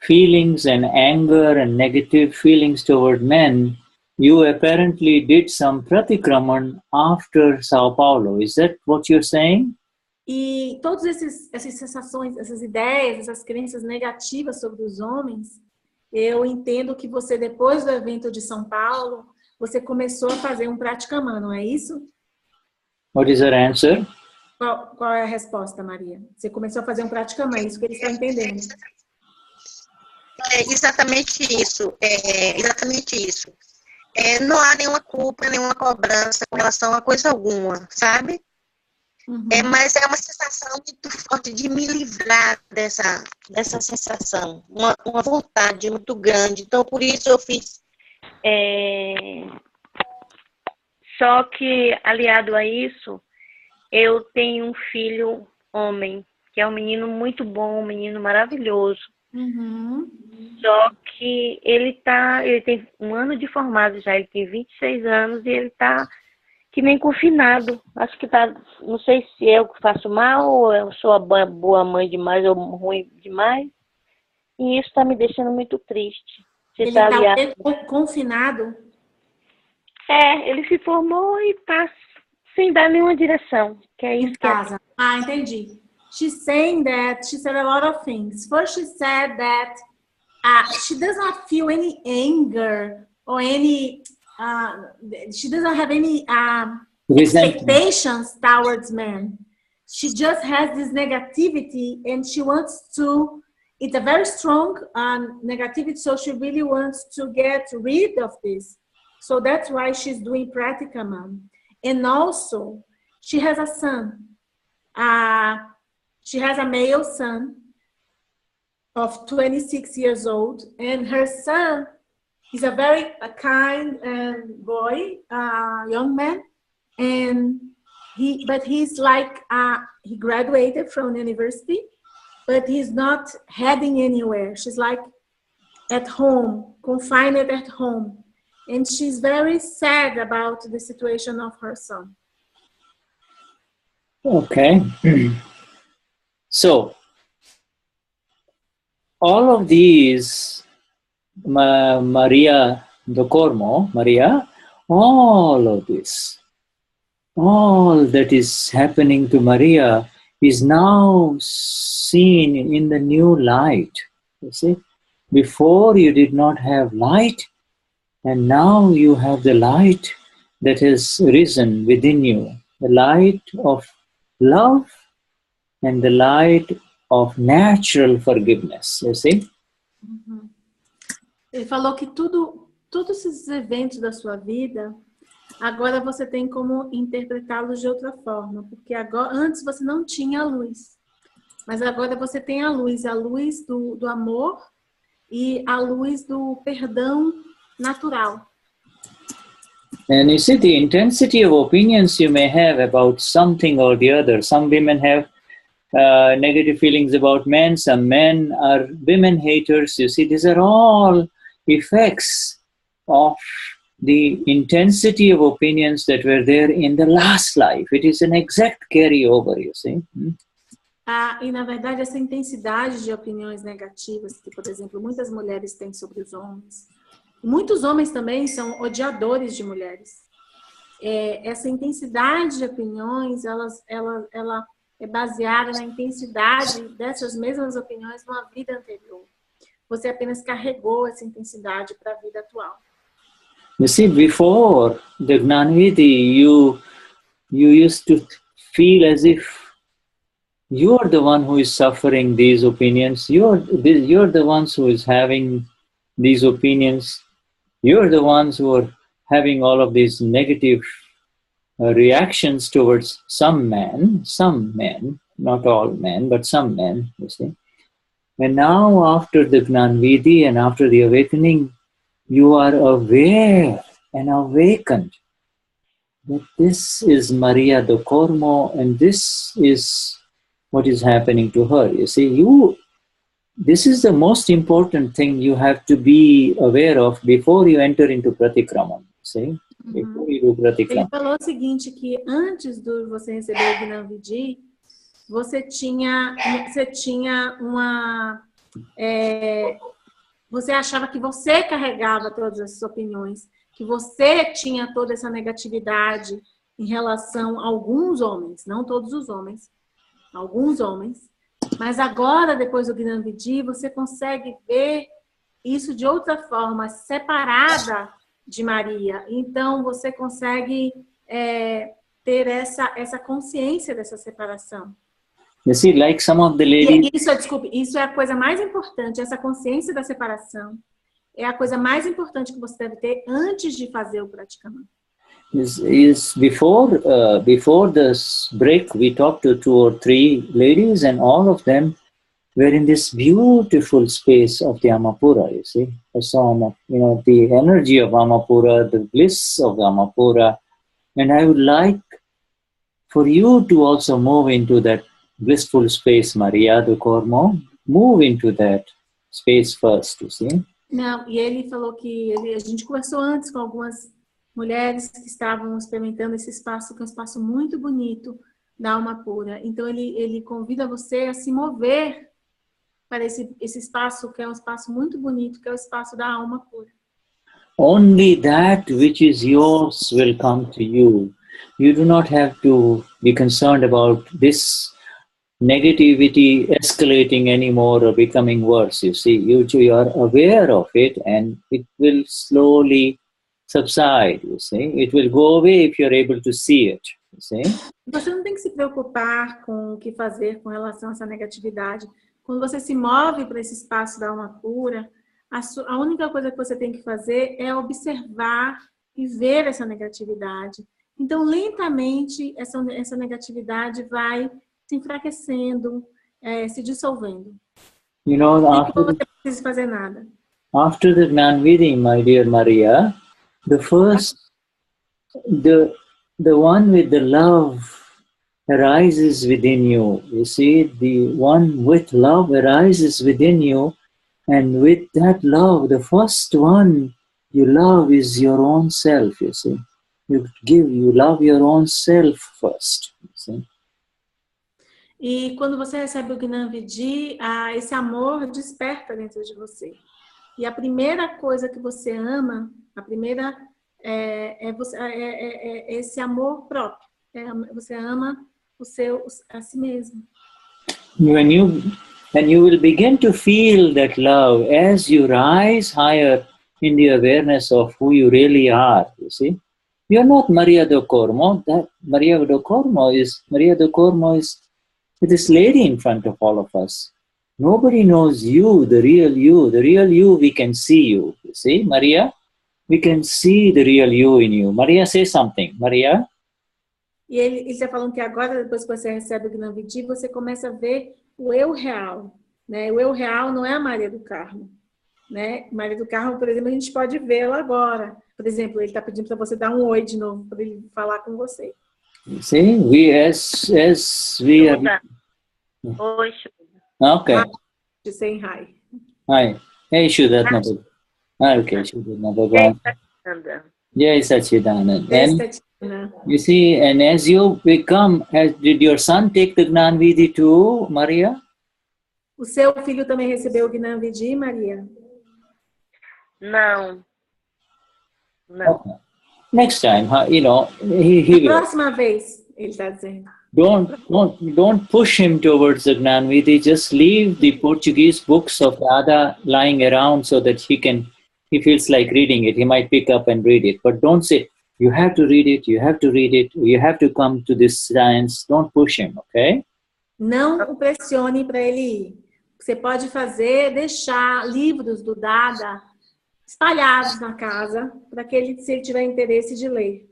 feelings and anger and negative feelings toward men, you apparently did some pratikraman after Sao Paulo. Is that what you're saying? E todas essas sensações, essas ideias, essas crenças negativas sobre os homens, eu entendo que você, depois do evento de São Paulo, você começou a fazer um praticamã, não é isso? What is your answer? Qual é a resposta, Maria? Você começou a fazer um praticamã, é isso que ele está entendendo. É exatamente isso. Exatamente isso. Não há nenhuma culpa, nenhuma cobrança com relação a coisa alguma, sabe? Uhum. Mas é uma sensação muito forte de me livrar dessa sensação. Uma vontade muito grande. Então, por isso eu fiz. Só que, aliado a isso, eu tenho um filho homem, que é um menino muito bom, um menino maravilhoso. Uhum. Só que ele tem 1 ano de formado já, ele tem 26 anos e ele tá que nem confinado. Acho que não sei se eu que faço mal, ou eu sou a boa mãe demais, ou ruim demais. E isso tá me deixando muito triste. Ele tá confinado? Ele se formou e tá sem dar nenhuma direção. Que é isso em casa. Entendi. She's saying that she said a lot of things. First, she said that she does not feel any anger or any. She doesn't have any expectations towards men. She just has this negativity, and she wants to. It's a very strong negativity, so she really wants to get rid of this. So that's why she's doing practicum. And also, she has a son. She has a male son of 26 years old, and her son is a very kind boy, young man, and he's like he graduated from university, but he's not heading anywhere. She's like at home, confined at home, and she's very sad about the situation of her son. Okay. So, all of these, Maria do Cormo, all of this, all that is happening to Maria is now seen in the new light. You see, before you did not have light, and now you have the light that has risen within you, the light of love and the light of natural forgiveness, you see? Uhum. Ele falou que todos esses eventos da sua vida, agora você tem como interpretá-los de outra forma, porque agora, antes você não tinha a luz, mas agora você tem a luz do amor e a luz do perdão natural. And you see, the intensity of opinions you may have about something or the other. Some women have negative feelings about men. Some men are women haters. You see, these are all effects of the intensity of opinions that were there in the last life. It is an exact carryover, you see. E, na verdade, essa intensidade de opiniões negativas que, por exemplo, muitas mulheres têm sobre os homens, muitos homens também são odiadores de mulheres. Essa intensidade de opiniões, ela é baseada na intensidade dessas mesmas opiniões numa vida anterior. Você apenas carregou essa intensidade para a vida atual. You see, before the Gnani, you used to feel as if you're the one who is suffering these opinions. You're the ones who is having these opinions. You're the ones who are having all of these negative reactions towards some men, not all men, but some men, you see. And now after the Gnanvidi and after the awakening, you are aware and awakened that this is Maria do Cormo and this is what is happening to her. You see, this is the most important thing you have to be aware of before you enter into Pratikramam. See? Before you do Pratikramam. Ele falou o seguinte, que antes de você receber o Gnanvidi, você tinha uma... você achava que você carregava todas essas opiniões, que você tinha toda essa negatividade em relação a alguns homens, não todos os homens, alguns homens. Mas agora, depois do Gnanvidi, você consegue ver isso de outra forma, separada de Maria. Então, você consegue ter essa consciência dessa separação. You see, like some of the ladies... Isso é a coisa mais importante, essa consciência da separação. É a coisa mais importante que você deve ter antes de fazer o praticamente. Before this break, we talked to 2 or 3 ladies, and all of them were in this beautiful space of the Amapura, you see. So, the energy of Amapura, the bliss of Amapura, and I would like for you to also move into that blissful space, Maria do Cormo. Move into that space first, you see. Não, e ele falou que a gente conversou antes com algumas mulheres que estavam experimentando esse espaço, que é um espaço muito bonito da alma pura. Então, ele convida você a se mover para esse espaço, que é um espaço muito bonito, que é o espaço da alma pura. Only that which is yours will come to you. You do not have to be concerned about this negativity escalating anymore or becoming worse. You see, you are aware of it, and it will slowly subside. You see, it will go away if you are able to see it. You see. Você não tem que se preocupar com o que fazer com relação a essa negatividade. Quando você se move para esse espaço da alma pura, a única coisa que você tem que fazer é observar e ver essa negatividade. Então, lentamente, essa negatividade vai se enfraquecendo, se dissolvendo. You know, não você precisa fazer nada. After the Gnani, my dear Maria, the one with the love arises within you. You see, the one with love arises within you, and with that love, the first one you love is your own self, you see. You love your own self first, you see. E quando você recebe o Gnani, esse amor desperta dentro de você. E a primeira coisa que você ama, é esse amor próprio. Você ama a si mesmo. And you will begin to feel that love as you rise higher in the awareness of who you really are, you see. You're not Maria do Cormo. Maria do Cormo is this lady in front of all of us. Nobody knows you, the real you. The real you, we can see you see, Maria? We can see the real you in you. Maria, say something. Maria? E ele está falando que agora, depois que você recebe o Gnani, você começa a ver o eu real. Né? O eu real não é a Maria do Carmo. Né? Maria do Carmo, por exemplo, a gente pode vê-la agora. Por exemplo, ele está pedindo para você dar um oi de novo, para ele falar com você. See, as we are... Oi, Okay. Saying hi. Hi. Hey, Shudat Nabu. Okay, Shudat Nabu. Jai Sachidanand. And you see, and as you become, did your son take the Gnani too, Maria? O seu filho também recebeu o Gnani, Maria? Não. Okay. Next time, he will. Próxima vez, ele está dizendo. Don't push him towards the Gnani. Just leave the Portuguese books of Dada lying around so that he feels like reading it. He might pick up and read it. But don't say, you have to read it, you have to read it, you have to come to this science. Don't push him, okay? Não o pressione para ele ir. O que você pode fazer é deixar livros do Dada espalhados na casa, para que ele, se ele tiver interesse de ler.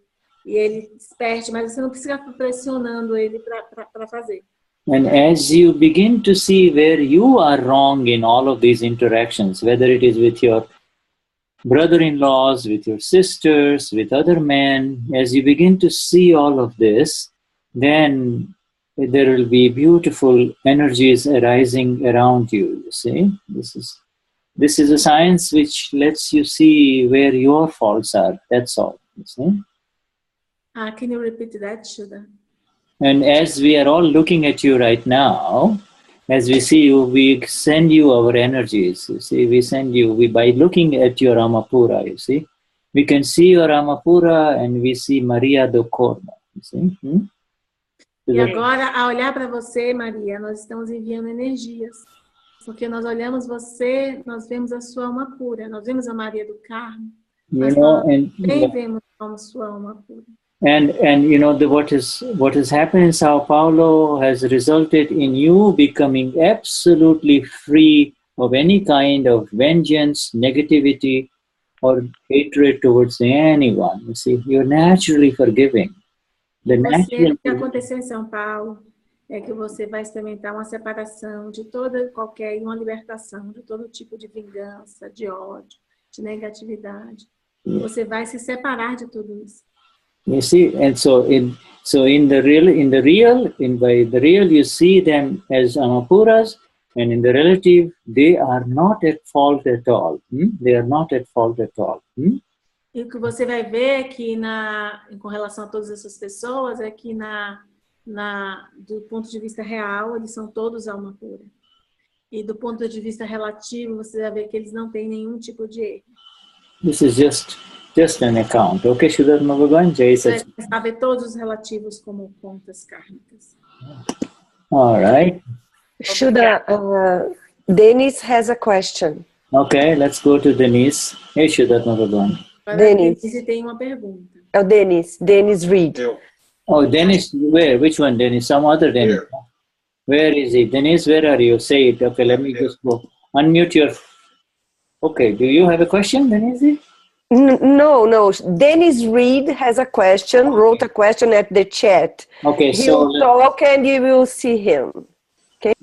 E ele desperte, mas você não precisa ficar pressionando ele para fazer. And as you begin to see where you are wrong in all of these interactions, whether it is with your brother-in-laws, with your sisters, with other men, as you begin to see all of this, then there will be beautiful energies arising around you, you see. This is a science which lets you see where your faults are, that's all, you see. Can you repeat that, Shuda? And as we are all looking at you right now, as we see you, we send you our energies, you see. By looking at your Amapura, you see. We can see your Amapura and we see Maria do Cormo, you see. E agora, ao olhar para você, Maria, nós estamos enviando energias. Porque nós olhamos você, nós vemos a sua alma pura, nós vemos a Maria do Carmo, You mas know, nós também vemos como sua alma pura. And you know what has happened in Sao Paulo has resulted in you becoming absolutely free of any kind of vengeance, negativity, or hatred towards anyone. You see, you're naturally forgiving. O que aconteceu em São Paulo é que você vai experimentar uma separação de uma libertação de todo tipo de vingança, de ódio, de negatividade. Você vai se separar de tudo isso. You see, and by the real you see them as amapuras, and in the relative they are not at fault at all. They are not at fault at all. E o que você vai ver que com relação a todas essas pessoas é que do ponto de vista real eles são todos alma pura. E do ponto de vista relativo você vai ver que eles não têm nenhum tipo de erro. This is just an account. Okay, Shuddharma Bhagavan, Jai Sat. Você sabe todos os relativos como contas kármicas. All right. Shuddha, Dennis has a question. Okay, let's go to Denise. Hey, Shuddharma Bhagavan. Denise tem uma pergunta. É o Dennis Reed. Oh, Dennis, where? Which one, Dennis? Some other Dennis. Here. Where is he? Dennis, where are you? Say it. Okay, let me just go. Unmute your... Okay, do you have a question, Denise? No. Dennis Reed has a question, wrote a question at the chat. Okay, He'll talk and you will see him. Okay?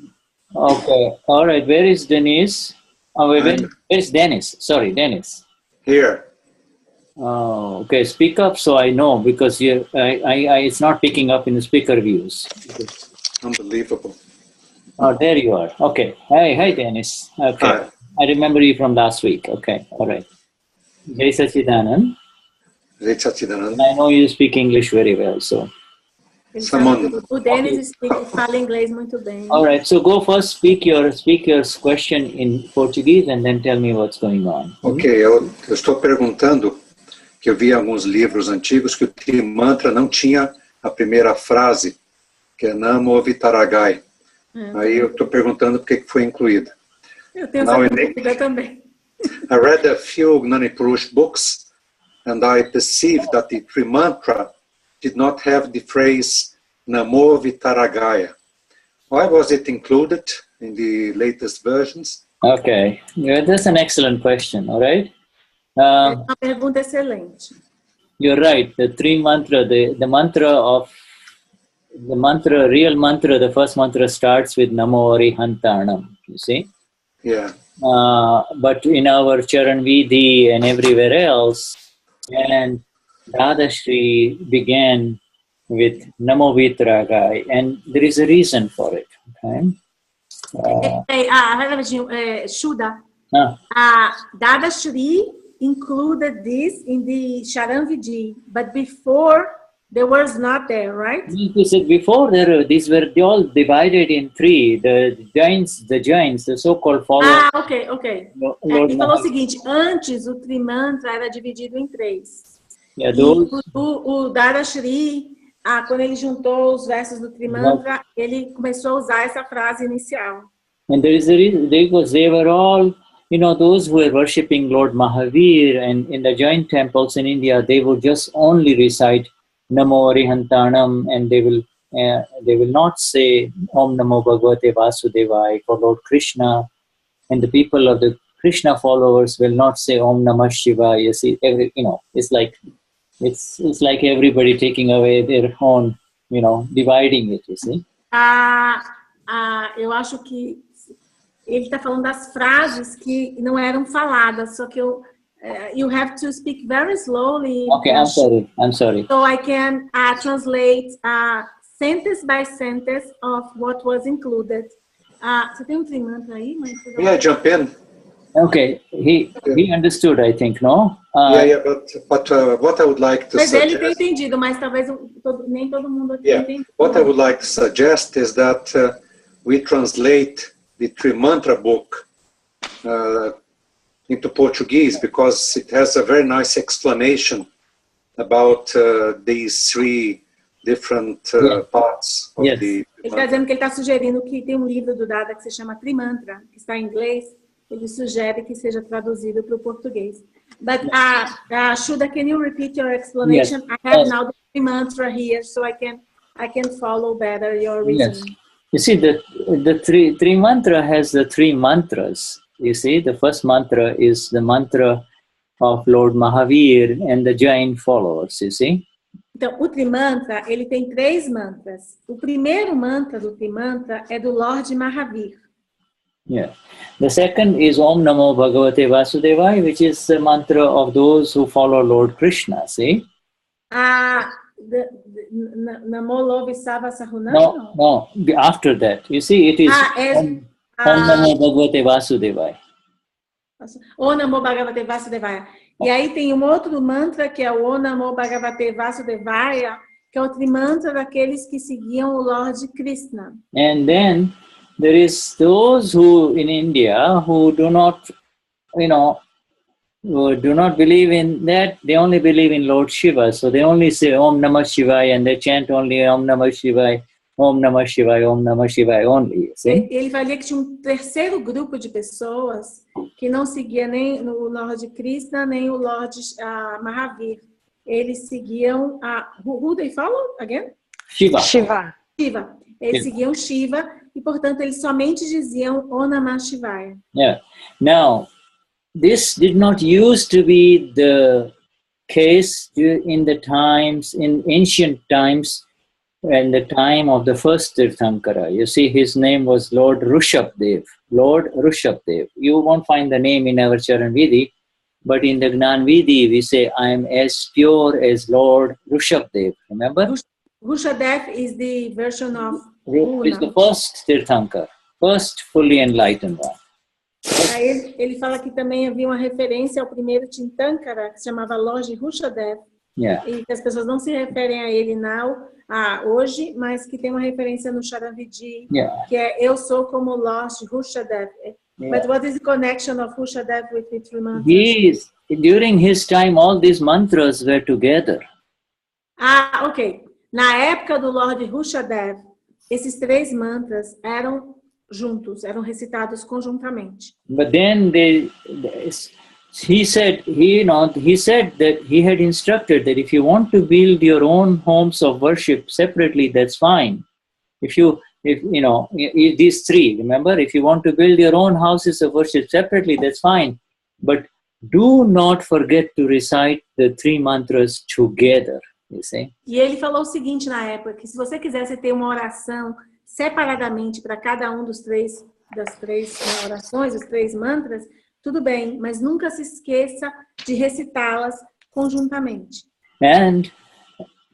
Okay, all right. Where is Denise? Where is Dennis? Sorry, Dennis. Here. Oh, okay. Speak up so I know, because it's not picking up in the speaker views. Unbelievable. Oh, there you are. Okay. Hi, Dennis. Okay. Hi. I remember you from last week. Okay, all right. Jai Sachidanand. Jai Sachidanand. And I know you speak English very well, so. O Dennis fala inglês muito bem. All right, so go first, speak your question in Portuguese and then tell me what's going on. Ok, eu estou perguntando que eu vi em alguns livros antigos que o Trimantra não tinha a primeira frase, que é Namo Vitaragai. Aí eu estou perguntando por que foi incluída. Eu tenho essa dúvida também. I read a few Gnani Pursh books and I perceived that the Trimantra did not have the phrase Namo Vitaragaya. Why was it included in the latest versions? Okay, that's an excellent question, all right? Uma pergunta excelente. You're right, the three mantra, the real mantra, the first mantra starts with Namo Arihantanam, you see? Yeah. But in our Charan Vidhi and everywhere else, and Dadashri began with Namo Vitragai, and there is a reason for it. Okay? Shuddha, Dadashri included this in the Charan Vidhi, but before there was not there, right? You said before these were all divided in three. The giants, the so-called followers. Ok. Ele falou o seguinte: antes o Trimantra era dividido em três. Yeah, o Dadashri, quando ele juntou os versos do Trimantra, ele começou a usar essa frase inicial. And there is a reason, because they were all, those who were worshipping Lord Mahavir, and in the giant temples in India, they would just only recite Namo Arihantanam, and they will not say Om Namo Bhagavate Vasudevaya for Lord Krishna, and the people of the Krishna followers will not say Om Namah Shivaya. You see, it's like everybody taking away their own, dividing it. You see. Eu acho que ele está falando das frases que não eram faladas, só que you have to speak very slowly. Okay, I'm sorry. So I can translate sentence by sentence of what was included. Você tem Trimantra aí? Yeah, jump in. Okay, he understood, I think, no? But what I would like to suggest... Mas ele tem entendido, mas talvez nem todo mundo aqui entende. What I would like to suggest is that we translate the Trimantra book into Portuguese, because it has a very nice explanation about these three different parts of the Ele está dizendo que ele está sugerindo que tem um livro do Dada que se chama Trimantra, que está em inglês. Ele sugere que seja traduzido para o português. But Shuddha, can you repeat your explanation? Yes. I have now the Trimantra here, so I can follow better your reasoning. Yes. You see, the three mantra has the three mantras. You see, the first mantra is the mantra of Lord Mahavir and the Jain followers, you see. Então, o Trimantra, ele tem 3 mantras. O primeiro mantra do Trimantra é do Lord Mahavir. Yeah. The second is Om Namo Bhagavate Vasudevaya, which is the mantra of those who follow Lord Krishna, see? Namo Lo Vissava Sahunam? No, after that. You see, it is Om Namo Bhagavate Vasudevaya. Om Namo Bhagavate Vasudevaya. E aí tem um outro mantra que é o Om Namo Bhagavate Vasudevaya, que é o trimantra daqueles que seguiam o Lord Krishna. And then there is those who in India who do not, who do not believe in that. They only believe in Lord Shiva. So they only say Om Namah Shivaya and they chant only Om Namah Shivaya, Om Namah Shivaya, Om Namah Shivaya only. See? Ele vai ler que tinha um terceiro grupo de pessoas que não seguia nem o Lord Krishna, nem o Lord Mahavir. Eles seguiam who they follow again? Shiva. Eles seguiam Shiva e, portanto, eles somente diziam Om Namah Shivaya. Yeah. Now, this did not used to be the case in ancient times, in the time of the first Tirthankara. You see, his name was Lord Rishabdev. You won't find the name in our Charan Vidi, but in the Gnan Vidi, we say, I am as pure as Lord Rishabdev. Remember? Rishabdev is the version of is the first Tirthankar, first fully enlightened one. Ele fala que também havia uma referência ao primeiro Tirthankara, que se chamava Lord Rishabdev. Yeah. E que as pessoas não se referem a ele hoje, mas que tem uma referência no Charavidi, que é eu sou como Lord Rishabdev. But what is the connection of Rishabdev with the three mantras? During his time, all these mantras were together. Ok. Na época do Lord Rishabdev, esses 3 mantras eram juntos, eram recitados conjuntamente. But then he said that he had instructed that if you want to build your own homes of worship separately, that's fine. If these 3, remember, if you want to build your own houses of worship separately, that's fine. But do not forget to recite the 3 mantras together. You see? E ele falou o seguinte na época, que se você quisesse ter uma oração separadamente para cada um das 3 orações, os 3 mantras, tudo bem, mas nunca se esqueça de recitá-las conjuntamente.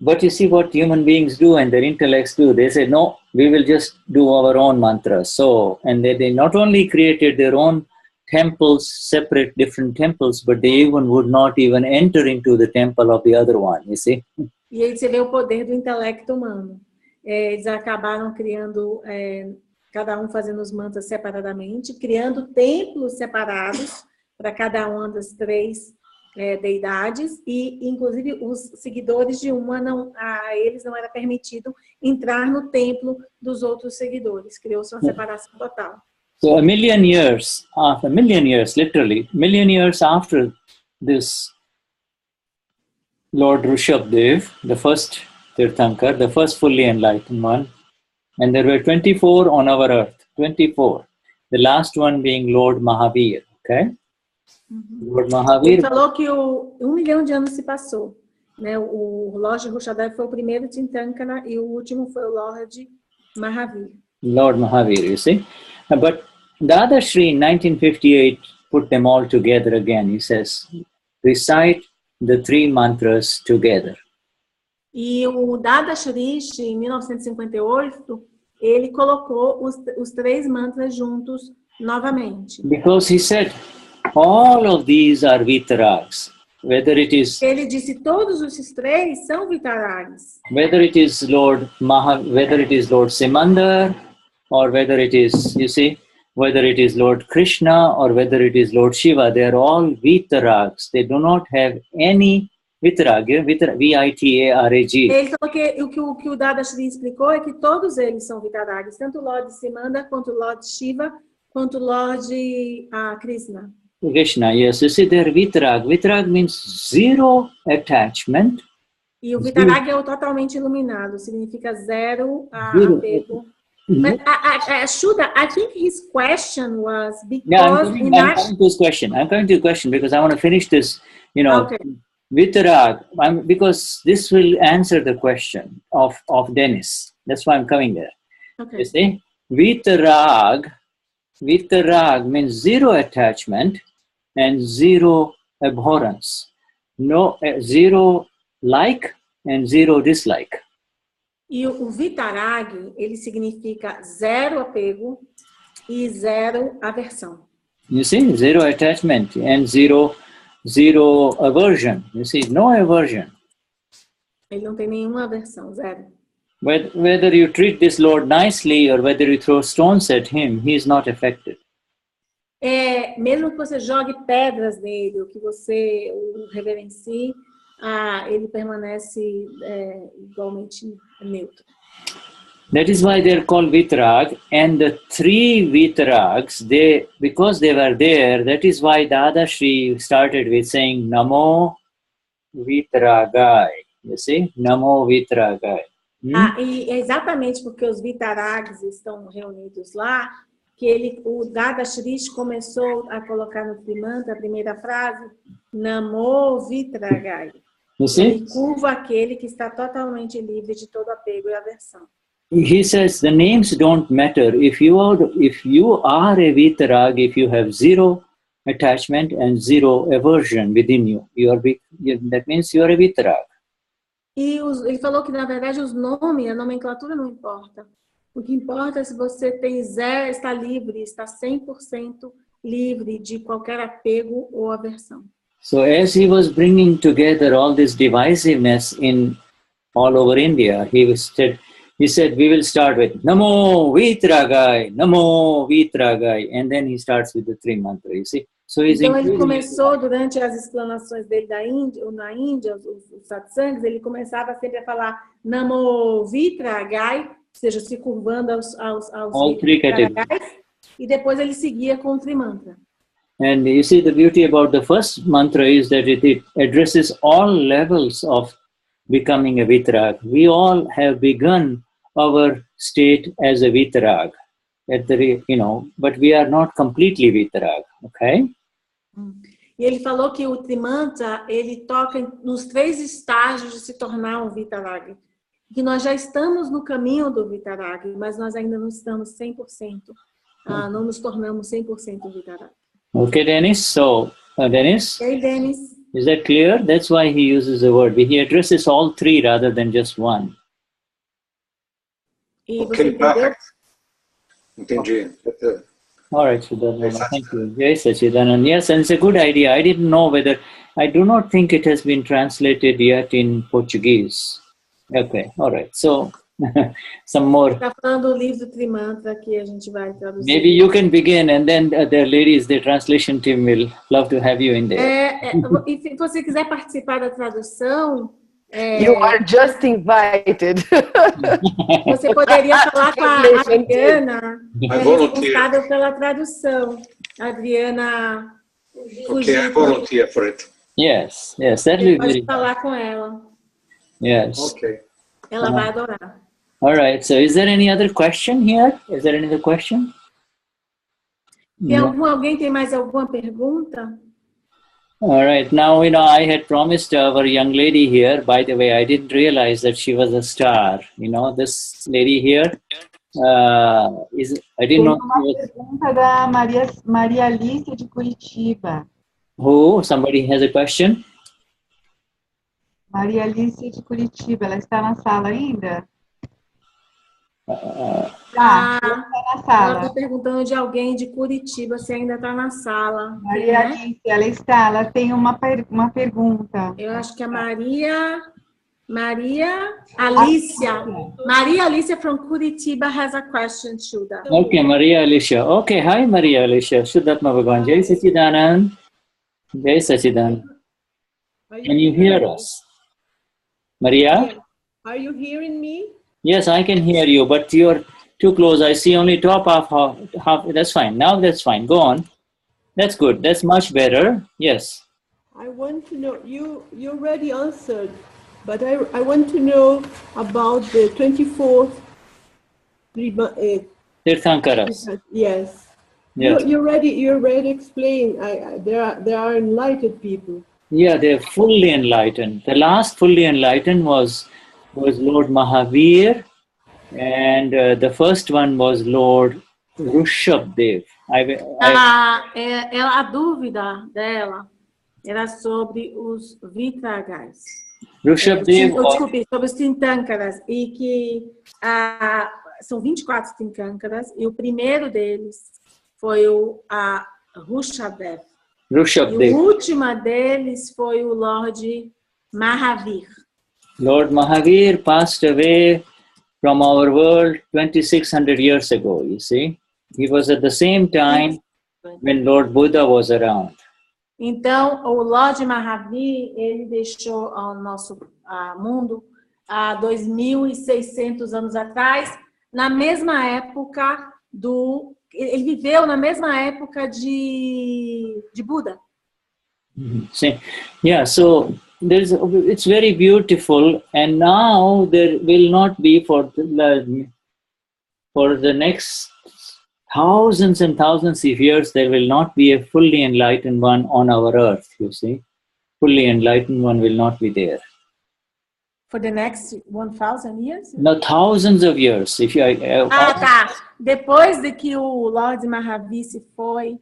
But you see what human beings do and their intellects do. They say, no, we will just do our own mantras. And they not only created their own temples, separate different temples, but they would not even enter into the temple of the other one, you see? E aí você vê o poder do intelecto humano. Eles acabaram criando, cada um fazendo os mantras separadamente, criando templos separados para cada uma das 3 deidades, e inclusive os seguidores de uma, a eles não era permitido entrar no templo dos outros seguidores. Criou-se uma separação total. So a million years, literally, million years after this Lord Rishabdev, the first Tirthankar, the first fully enlightened one, and there were 24 on our earth, 24. The last one being Lord Mahavir, okay? Lord Mahavir. Ele falou que 1 milhão de anos se passou, né? O Lord Rishabdev foi o primeiro Tirthankara e o último foi o Lord Mahavir. Lord Mahavir, you see? But Dadashri in 1958 put them all together again. He says, recite the 3 mantras together. E o Dadashri, em 1958, ele colocou os 3 mantras juntos novamente. Because he said, all of these are vitarags. Whether it is, ele disse todos esses 3 são vitarags. Whether it is Lord Simandar, or whether it is, you see, whether it is Lord Krishna or whether it is Lord Shiva, they are all vitarags. They do not have any Vitarag, V-I-T-A-R-A-G. Ele falou que o que o Dadashri explicou é que todos eles são Vitaragas, tanto o Lord Simanda, quanto o Lord Shiva, quanto o Lord Krishna. Krishna, yes. You see there, Vitarag. Vitarag means zero attachment. E o Vitarag é o totalmente iluminado, significa zero apego. But Shuddha, I think his question was because I'm coming to his question. I'm coming to the question because I want to finish this, Okay. Vitarag, because this will answer the question of Dennis. That's why I'm coming there. Okay. You see, Vitarag means zero attachment and zero abhorrence. No, zero like and zero dislike. E o Vitarag, ele significa zero apego e zero aversão. You see, zero attachment and zero aversion. You see, no aversion. Ele não tem nenhuma aversão, zero. Whether you treat this Lord nicely or whether you throw stones at him, he is not affected. Mesmo que você jogue pedras nele, ou que você o reverencie, ele permanece igualmente neutro. That is why they are called Vitarag, and the three Vitarags, because they were there, that is why Dadashri started with saying Namo Vitaragai. You see? Namo Vitaragai. E é exatamente porque os Vitarags estão reunidos lá, que o Dadashri começou a colocar no Trimantra a primeira frase, Namo Vitaragai. Ele curva aquele que está totalmente livre de todo apego e aversão. He says the names don't matter. If you are a Vitarag, if you have zero attachment and zero aversion within you, that means you are a Vitarag. E ele falou que, na verdade, os nomes, a nomenclatura não importa. O que importa é se você está livre, está 100% livre de qualquer apego ou aversão. So as he was bringing together all this divisiveness all over India, he said, we will start with Namo Vitragai, and then he starts with the three mantra, you see. So então ele começou, durante as explanações dele na Índia, os satsangs, ele começava sempre a falar Namo Vitragai, ou seja, se curvando aos Vitragais, e depois ele seguia com o Trimantra. And you see, the beauty about the first mantra is that it addresses all levels of becoming a Vitarag. We all have begun our state as a Vitarag, but we are not completely Vitarag, okay? E ele falou que o Trimantra, ele toca nos 3 estágios de se tornar um Vitarag. Que nós já estamos no caminho do Vitarag, mas nós ainda não estamos 100%, não nos tornamos 100% Vitarag. Okay, Dennis. So, Dennis? Hey, Dennis. Is that clear? That's why he uses the word. He addresses all 3 rather than just one. Okay, perfect. Entendi. All right, Shuddha. Thank you. Yes, Sachidanand. Yes, and it's a good idea. I didn't know I do not think it has been translated yet in Portuguese. Okay, all right. So, some more. Está falando do livro do Trimantra que a gente vai traduzir. Maybe you can begin, and then the ladies, the translation team will love to have you in there. E se você quiser participar da tradução, you are just invited. Você poderia falar com a Adriana, que é responsável pela tradução. Adriana. Okay, I volunteer for it. Yes, that will be. Pode falar com ela. Yes. Okay. Ela vai adorar. All right. So, is there any other question here? Is there any other question? Alguém tem mais alguma pergunta? All right. Now, I had promised our young lady here. By the way, I didn't realize that she was a star. This lady here I didn't know. Uma pergunta da Maria Alice de Curitiba. Who? Somebody has a question? Maria Alice de Curitiba, ela está na sala ainda? Ela está perguntando de alguém de Curitiba se ainda está na sala. Maria Alice, ela tem uma pergunta. Eu acho que é Maria Alicia. Maria Alicia from Curitiba has a question, Shuddha. Okay, Maria Alicia. Okay, hi Maria Alicia. Shuddhatma Bhagavan. Jai Sachidanand. Jai Sachidanand. Can you hear us? Maria? Are you hearing me? Yes, I can hear you, but you're too close. I see only top half. That's fine. Now that's fine. Go on. That's good. That's much better. Yes. I want to know, you already answered, but I want to know about the 24th Tirthankaras. Yes. Yes. You already explained. There are enlightened people. Yeah, they're fully enlightened. The last fully enlightened was Lord Mahavir, and the first one was Lord Rishabdev. A dúvida dela era sobre os Vitragas. Rishabdev. Desculpe, sobre os Tirthankaras. E que são 24 Tirthankaras, e o primeiro deles foi o Rishabdev. E o último deles foi o Lord Mahavir. Lord Mahavir passed away from our world 2600 years ago, you see. He was at the same time when Lord Buddha was around. Então, o Lord Mahavir, ele deixou o nosso mundo há 2.600 anos atrás, na mesma época ele viveu na mesma época de Buda. See, yeah, so it's very beautiful, and now there will not be for the next thousands and thousands of years, there will not be a fully enlightened one on our earth, you see. Fully enlightened one will not be there. For the next 1,000 years? No, thousands of years. If you, tá. Depois de que o Lord Mahavir se foi,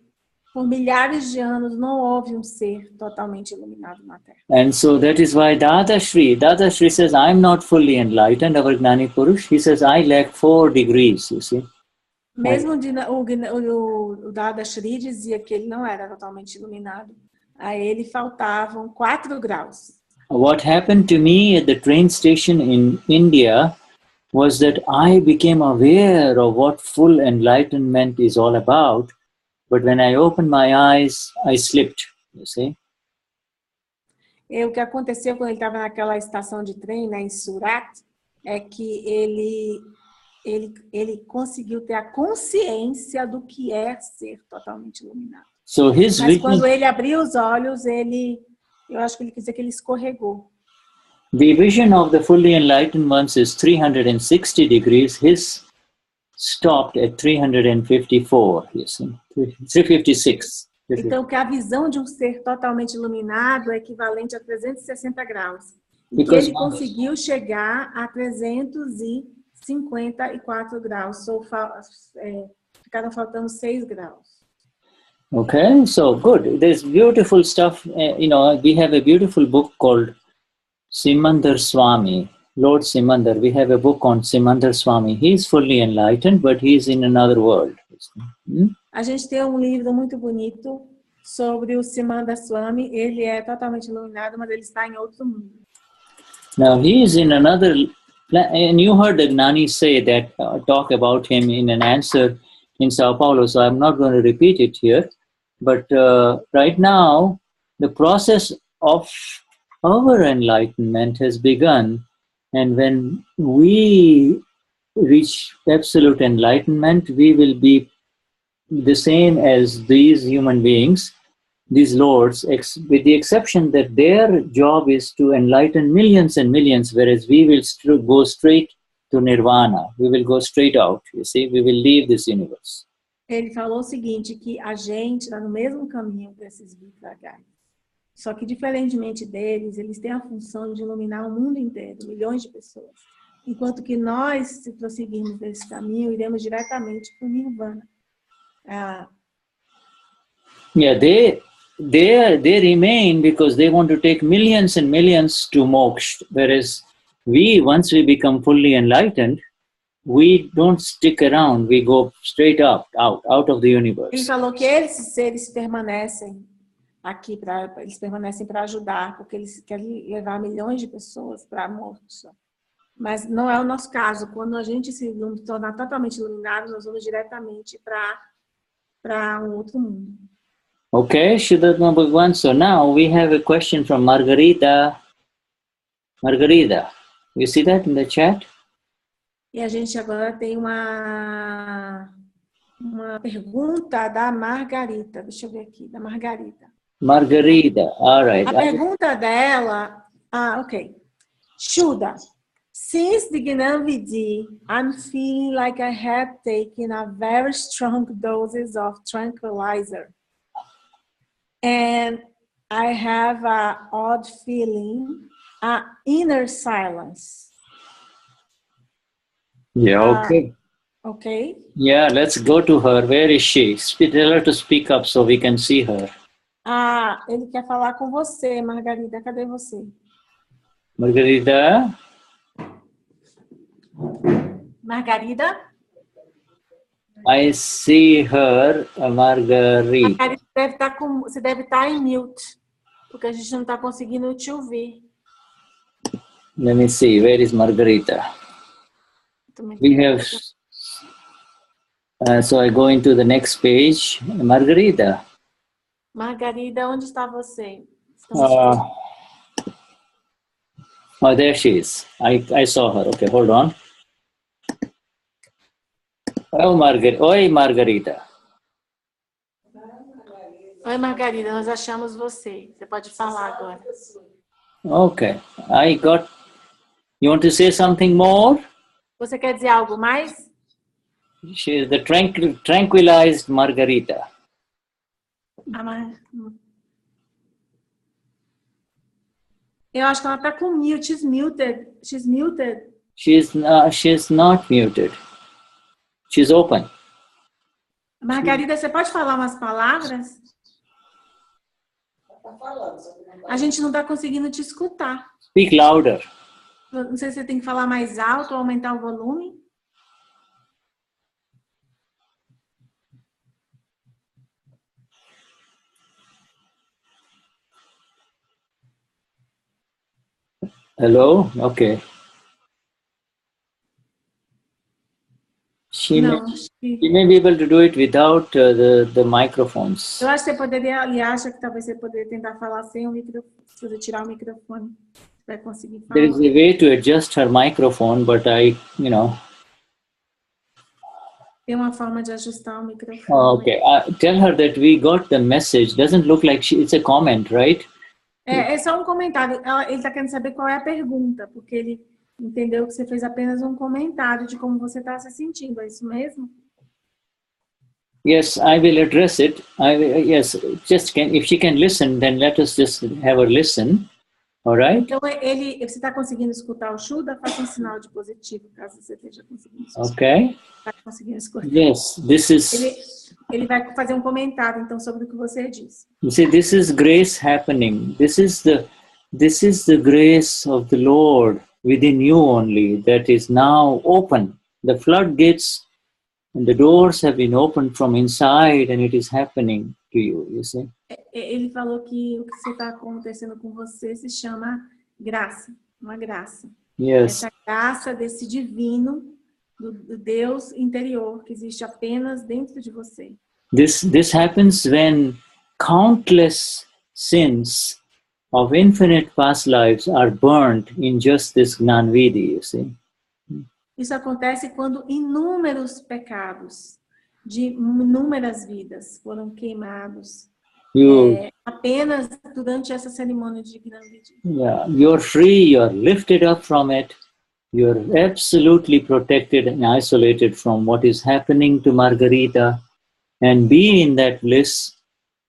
por milhares de anos não houve ser totalmente iluminado na Terra. And so that is why Dadashri says, I'm not fully enlightened, our Gnani Purush. He says, I lack 4 degrees, you see. Mesmo o Dadashri dizia que ele não era totalmente iluminado. A ele faltavam 4 graus. What happened to me at the train station in India was that I became aware of what full enlightenment is all about. But when I opened my eyes, I slipped, you see. O que aconteceu quando ele estava naquela estação de trem, em Surat, é que ele conseguiu ter a consciência do que é ser totalmente iluminado. So Mas quando ele abriu os olhos, eu acho que ele quis dizer que ele escorregou. The vision of the fully enlightened ones is 360 degrees. His stopped at 354, you see. 356. Então, que a visão de ser totalmente iluminado é equivalente a 360 graus. E que ele conseguiu chegar a 354 graus. Ficaram faltando 6 graus. Okay, so good. There's beautiful stuff. We have a beautiful book called Simandar Swami, Lord Simandar. We have a book on Simandar Swami. He's fully enlightened, but he's in another world. A gente tem livro muito bonito sobre o Simandar Swami. Ele é totalmente iluminado, mas ele está em outro mundo. Now he is in another, and you heard the Gnani say that, talk about him in an answer in Sao Paulo, so I'm not going to repeat it here. But right now, the process of our enlightenment has begun, and when we reach absolute enlightenment, we will be the same as these human beings, these lords, with the exception that their job is to enlighten millions and millions, whereas we will go straight to nirvana. We will go straight out, you see, we will leave this universe. Ele falou o seguinte, que a gente está no mesmo caminho desses Vitragais. Só que, diferentemente deles, eles têm a função de iluminar o mundo inteiro, milhões de pessoas. Enquanto que nós, se prosseguirmos nesse caminho, iremos diretamente para o Nirvana. Yeah, they remain because they want to take millions and millions to moksha, whereas once we become fully enlightened, we don't stick around, we go straight out of the universe. Ele falou que esses seres permanecem aqui, eles permanecem para ajudar, porque eles querem levar milhões de pessoas para a morte. Mas não é o nosso caso. Quando a gente se tornar totalmente iluminado, nós vamos diretamente para um outro mundo. Okay, Shuddhatma Bhagwan. So now we have a question from Margarita. Margarita, you see that in the chat? E a gente agora tem uma pergunta da Margarita. Deixa eu ver aqui, da Margarita. Margarita, all right. A pergunta dela... ok. Shuddha, since the Gnani, I'm feeling like I have taken a very strong doses of tranquilizer. And I have an odd feeling, an inner silence. Yeah, okay. Okay. Yeah, let's go to her. Where is she? Tell her to speak up so we can see her. Ele quer falar com você, Margarida. Cadê você? Margarita? Margarida? I see her, Margarita. Margarida você deve estar em mute, porque a gente não está conseguindo te ouvir. Let me see, where is Margarita? We have, so I go into the next page. Margarita. Margarida, onde está você? Oh, there she is. I saw her. Okay, hold on. Oh, Oi, Margarita. Oi, Margarida, nós achamos você. Você pode falar agora. Okay, you want to say something more? Você quer dizer algo mais? She is the tranquilized Margarita. Eu acho que ela está com mute. She's muted. She's muted. She's not muted. She's open. Margarida, você pode falar umas palavras? A gente não está conseguindo te escutar. Speak louder. Não sei se você tem que falar mais alto ou aumentar o volume. Hello? Okay. She may be able to do it without the microphones. Eu acho que você poderia, ele acha que talvez você poderia tentar falar sem o microfone, se você tirar o microfone, você vai conseguir falar. There is a way to adjust her microphone, but Tem uma forma de ajustar o microfone. Oh, okay. Tell her that we got the message. Doesn't look like it's a comment, right? É só um comentário. Ele está querendo saber qual é a pergunta, porque ele entendeu que você fez apenas um comentário de como você está se sentindo. É isso mesmo? Yes, I will address it. Yes, if she can listen, then let us just have her listen. All right? Então, você está conseguindo escutar o Shuddha? Faça um sinal de positivo, caso você esteja conseguindo escutar. Okay. Está conseguindo escutar. Yes, this is... Ele vai fazer um comentário, então, sobre o que você disse. You see, this is grace happening. This is the grace of the Lord within you only that is now open. The floodgates and the doors have been opened from inside, and it is happening to you. You see. Ele falou que o que está acontecendo com você se chama graça, uma graça. Yes. Essa graça desse divino, do Deus interior, que existe apenas dentro de você. This happens when countless sins of infinite past lives are burnt in just this Gnanvidi, you see. Isso acontece quando inúmeros pecados de inúmeras vidas foram queimados apenas durante essa cerimônia de Gnanvidi. Yeah, you're free, you're lifted up from it. You're absolutely protected and isolated from what is happening to Margarita, and be in that bliss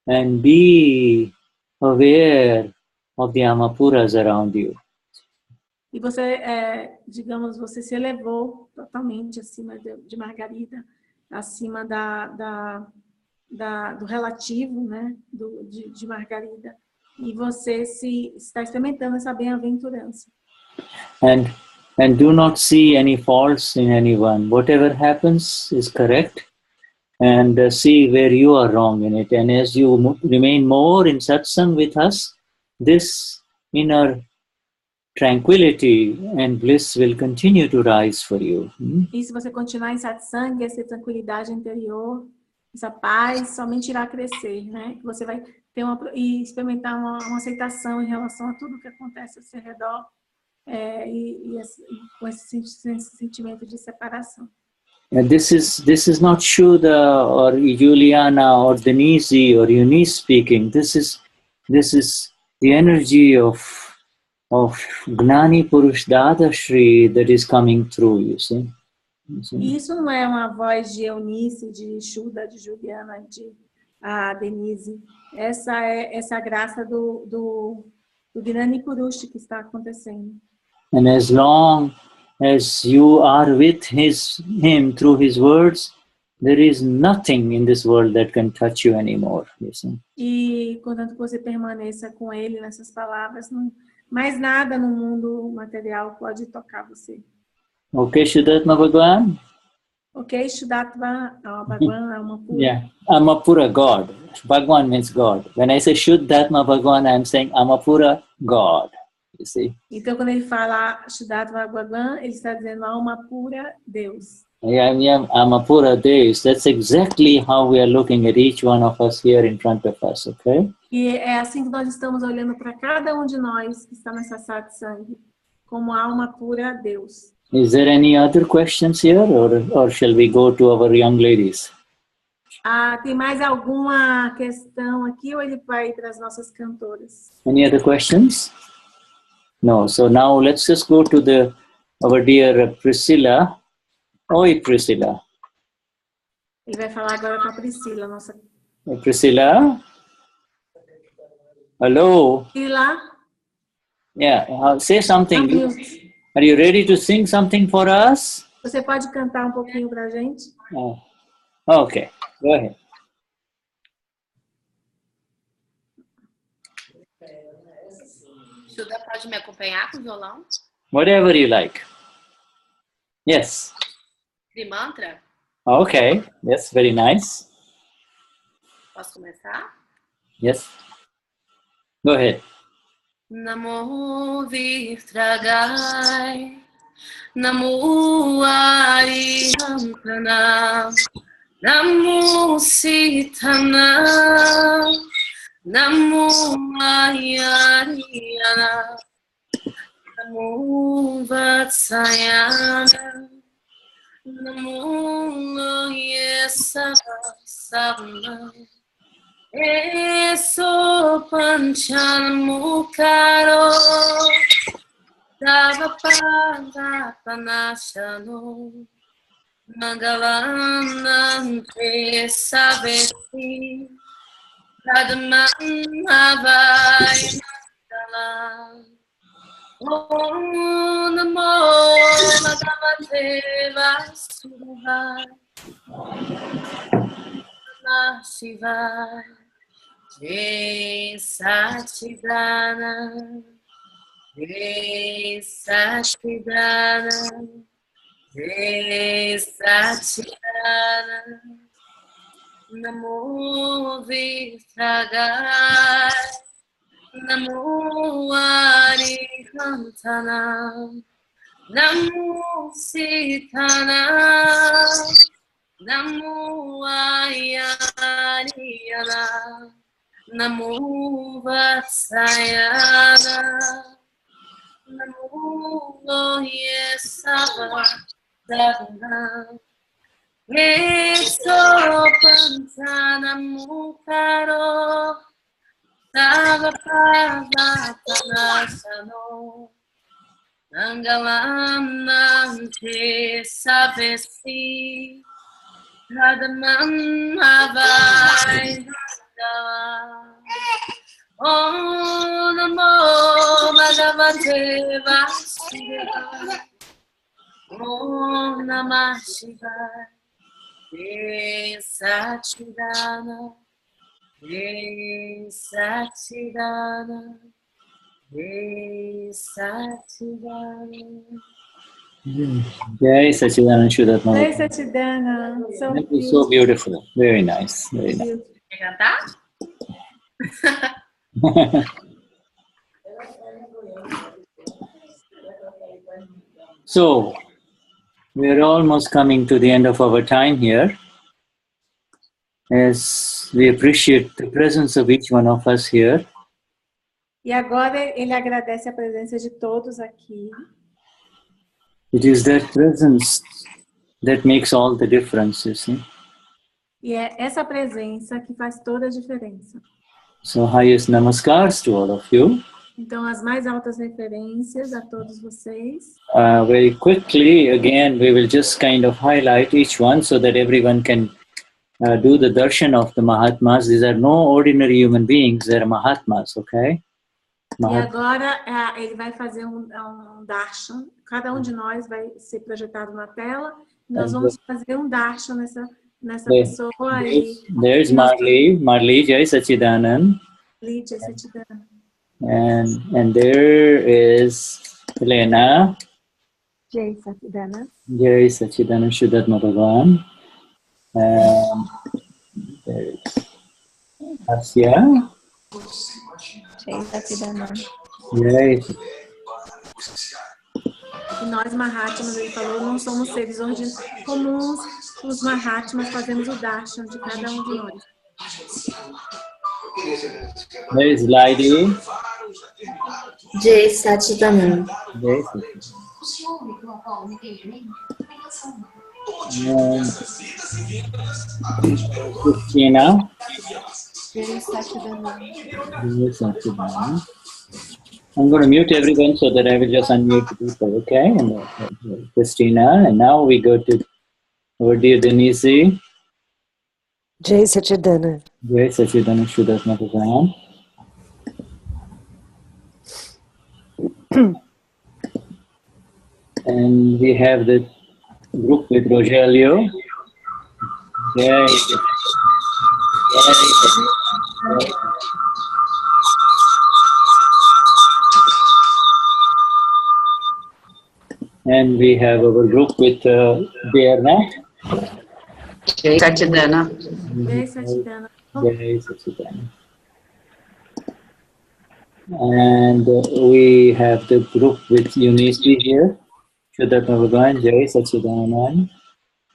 and be aware of the Amapuras around you. E você, digamos, você se elevou totalmente acima de Margarita, acima do relativo, né, de Margarida, e você está experimentando essa bem-aventurança. And do not see any faults in anyone. Whatever happens is correct, and see where you are wrong in it. And as you remain more in satsang with us, this inner tranquility and bliss will continue to rise for you. E se você continuar em satsang, essa tranquilidade interior essa paz somente irá crescer, né? Você vai ter e experimentar uma aceitação em relação a tudo que acontece ao seu redor com esse sentimento de separação. And this is not Shuddha or Juliana or Denise or Eunice speaking. This is the energy of Gnani Pursh Dadashri that is coming through, you see. E isso não é uma voz de Eunice, de Shuddha, de Juliana, de Denise. Essa é a graça do Gnani Purusha que está acontecendo. And as long as you are with him through his words, there is nothing in this world that can touch you anymore, you see. E contanto que você permaneça com ele nessas palavras, mais nada no mundo material pode tocar você. Okay, Shuddhatma Bhagwan? Okay, Shuddhatma Bhagwan, Amapura. Yeah, Amapura, God. Bhagwan means God. When I say Shuddhatma Bhagwan, I'm saying Amapura, God. You see? Então, quando ele fala Shuddhatma Bhagwan, ele está dizendo alma pura, Deus. Yeah, Amapura Deus. That's exactly how we are looking at each one of us here in front of us, okay? E é assim que nós estamos olhando para cada um de nós que está nessa satsang, como alma pura, Deus. Is there any other questions here, or shall we go to our young ladies? Tem mais alguma questão aqui ou ele vai para as nossas cantoras? Any other questions? No. So now let's just go to our dear Priscilla. Oi, Priscilla. Ele vai falar agora com a Priscila, nossa. Priscilla? Hello? Priscila? Yeah, say something. Are you ready to sing something for us? Você pode cantar um pouquinho para a gente? Okay, go ahead. Shuddha pode me acompanhar com violão? Whatever you like. Yes. De mantra? Okay, yes, very nice. Posso começar? Yes. Go ahead. Namo Vitragai, Namo Arihantana, Namo Sitana, Namo Ayariyana, Namo Vatsayana, Namo Yesavasavana. Eso panchanamukaro Davapada panashano Magalanante saveti Radman havai mandala Om namo Bhagavate Vasudevaya Namah Shivaya Jai Satchidana, Jai Satchidana, Jai Satchidana, Namo Vitragai, Namo Arihantana, Namo Sitana, Namo Ayariyana, Namo Vatsayana, Namo Yesavasavana, Eso Pantanamukaro, Davapavanasano, Nangalanante Savesi, Radhaman Havai Om Namo Bhagavate Vasudevaya Om Namah Shivaya Jai Satchidana Jai Satchidana Jai Satchidana Jai Satchidana Shuddhatma. Jai Satchidana. That was so beautiful. Very nice. Very nice. Quer cantar? So, we're almost coming to the end of our time here. as we appreciate the presence of each one of us here, E agora ele agradece a presença de todos aqui. it is that presence that makes all the difference, you see. E é essa presença que faz toda a diferença. So highest namaskars to all of you. Então, as mais altas referências a todos vocês. Very quickly, again, we will just kind of highlight each one so that everyone can do the darshan of the Mahatmas. These are no ordinary human beings, they are Mahatmas, okay? E agora ele vai fazer um darshan. Cada um de nós vai ser projetado na tela. E nós vamos fazer um darshan nessa pessoa. There's Marli Jai Sachidanand. Marli Jai Sachidanand. And there is Helena. Jai Sachidanand. Jai Sachidanand Shuddhatma Bhagavan. And there is Asya. Jai Sachidanand. Jai. E nós, Mahatmas, ele falou, não somos seres comuns. Os Mahatmas fazemos o darshan de cada um de nós. There is Laidi. Jai Sachidanand. Jai Christina. Jai Sachidanand. Jai Sachidanand. I'm going to mute everyone so that I will just unmute the people, okay? And Christina, and now we go to our dear Denise. Jai Sachidanand. Jai Sachidanand Shuddhatma Bhagavan. And we have the group with Rogelio. Jai. Jai. And we have our group with Berna. Jai Sachidanand. Jai Sachidanand. Jai Sachidanand. And we have the group with Eunice here. Shuddhatma Bhagavan, Jai Sachidanand.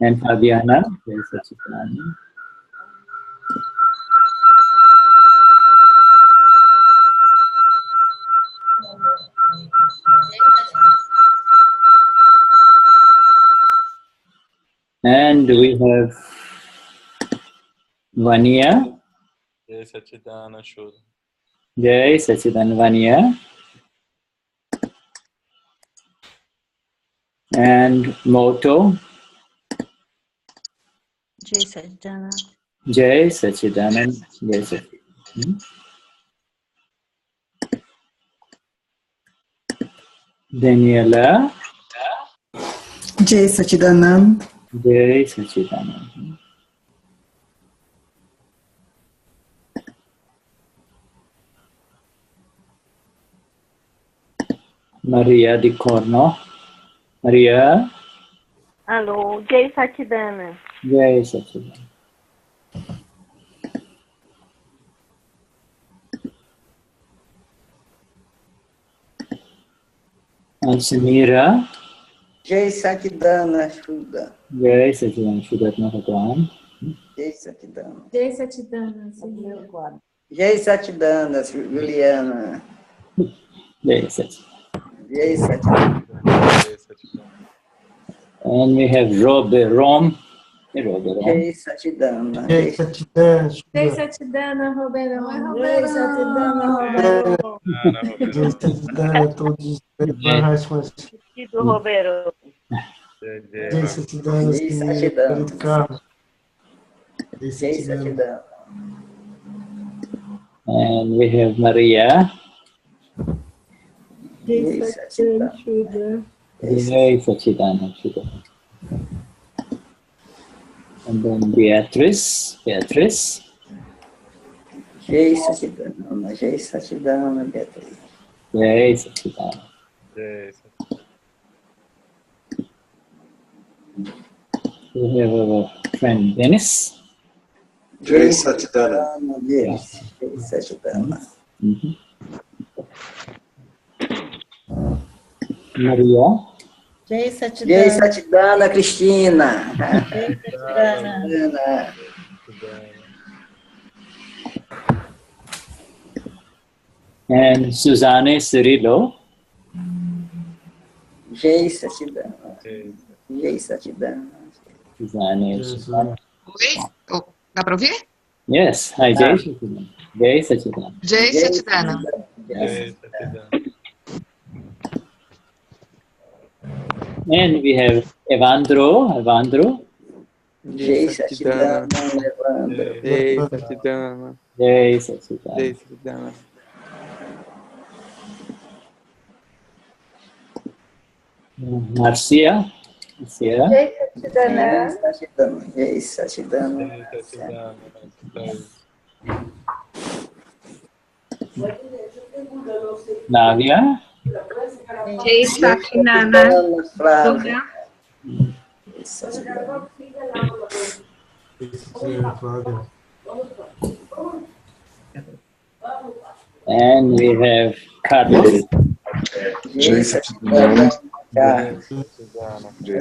And Fabiana, Jai Sachidanand. And we have Vania. Jai Sachidanand Shura. Jai Sachidanand Vania. And Moto. Jai Sachidanand. Jai Sachidanand. Jai Sachidanand. Daniela. Jai Sachidanand. Jai Sachidanand. Maria di Corno. Maria. Alô, Jai Sachidanand. Jai Sachidanand. And Samira. Jai Sachidanand Shuddha. Jai Sachidanand Shuddhatma Bhagavan. Jai Sachidanand. Jai Sachidanand. Jai Sachidanand, Juliana. Jai Sachidanand. Jai Sachidanand. And we have Rom. Jai Sachidanand. Jai Sachidanand. Jai Sachidanand, Roberão. Jai Sachidanand, Roberão. Jai Sachidanand, todos os Do Roberto. Jai Sachidanand, querido Carlos. Jai Sachidanand. And we have Maria. Jai Sachidanand. Jai Sachidanand. And then Beatrice. Jai Sachidanand. Jai Sachidanand, Beatriz. Jai Sachidanand. We have our friend Dennis. Jai Sachidanand. Yes, Jai Sachidanand. Maria. Jai Sachidanand. Jai Sachidanand, Cristina. Jai Sachidanand. And Suzanne Cirillo. Jay Satidana. Jay Satidana. Suzanne. Oi? Oh, dá para ouvir? Yes. Hi, Jay Satidana. Jay Satidana. Jay Satidana. Jay Satidana. And we have Evandro. Jay Satidana. Jay Satidana. Jay Satidana. Jay Satidana. Marcia. Jay Satidana. Jay Satidana. Navia. Jay Satidana. And we have Carlos. Jay Satidana. Jay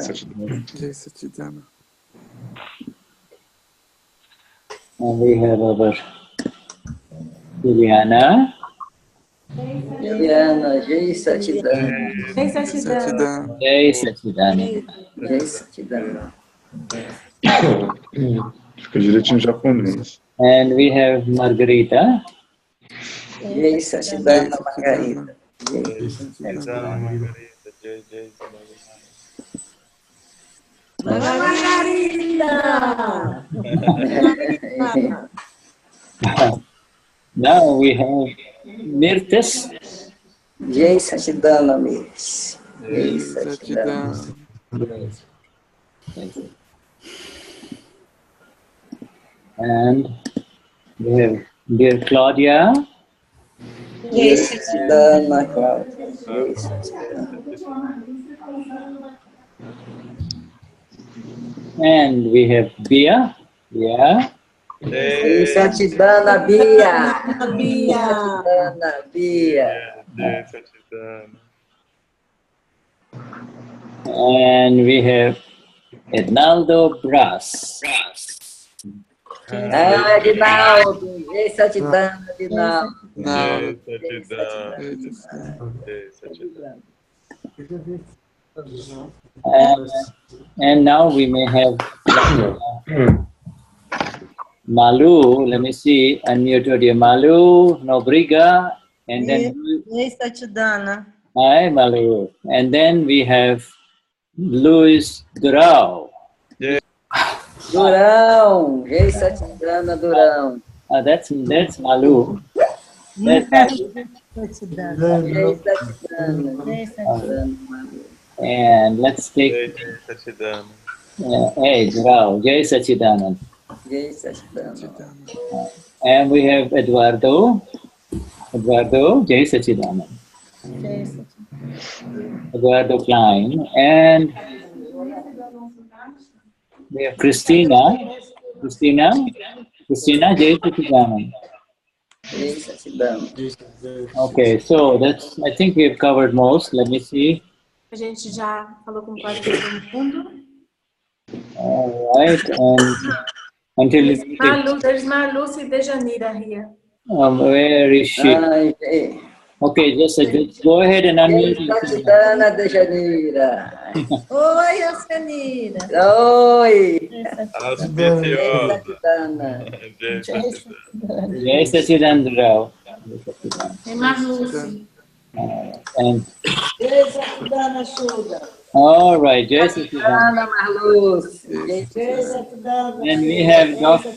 Satidana. And we have our Juliana. Jay Satidana. Jay Satidana. Jay Satidana. Jay Satidana. Fica direitinho em japonês. And we have Margarita. Jay Satidana Margarita. Jay Satidana Margarita. Jay Margarita. Now we have Mirtes. Jay Satidana Mirtes. Jay Satidana. And we have dear Claudia. Jay Satidana Claudia. Jay Satidana. And we have Bia. Yeah. Jay Satidana Bia. Bia. Satidana Bia. Jay Satidana. And we have Ednaldo Bras. Edinaldo. Jay Satidana, Edinaldo. Jay Satidana. And now we may have Malu. Let me see. Unmute audio. Malu, Nobriga, and then Jay Satidana. hi Malu. And then we have Luis Durão. Durão. Jay Satidana Durão. That's Malu. That's Malu. Jay Satidana. And let's take Jay Satidana. hey Durão. Jay Satidana. Jay Satidana. And we have Eduardo. Jay Satidana. Eduardo Klein. And we have Christina. Jay Satidana. Jay Satidana. Okay, so that's, I think we've covered most. Let me see. A gente já falou com quase todo mundo. All right, and until There's Marluce e Dejanira here. where is she? Okay, just go ahead and unmute yourself. Satidana Dejanira. Oi, Oceanira. Oi. Jay Satidana. Tem Marluce. And Jay Satidana Suda. all right, Jay Satidana. And we have Dr.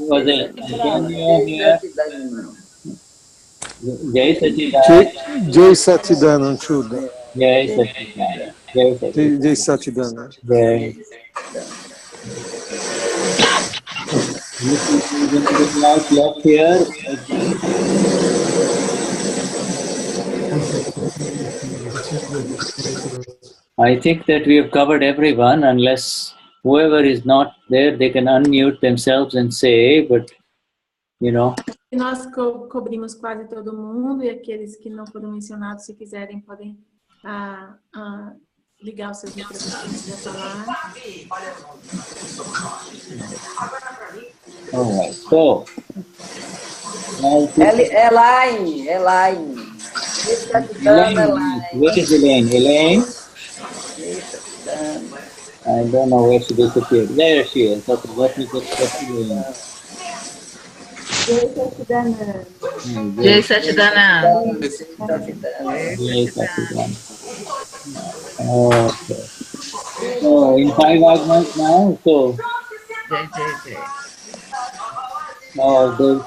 Was it Antonio here? Jay Satidana. Jay Satidana Chuda. Jay Satidana. Jay Satidana. Left here. I think that we have covered everyone, unless whoever is not there, they can unmute themselves and say, but, you know. Nós cobrimos quase todo mundo, e aqueles que não foram mencionados, se quiserem, podem ligar os seus microfones para falar. All right, so now Elaine. Where is Elaine? Elaine? I don't know where she disappeared. There she is. Okay, let me get Elaine. Jay Satidana. Jay Satidana. Okay. So in 5 arguments now, so oh, good.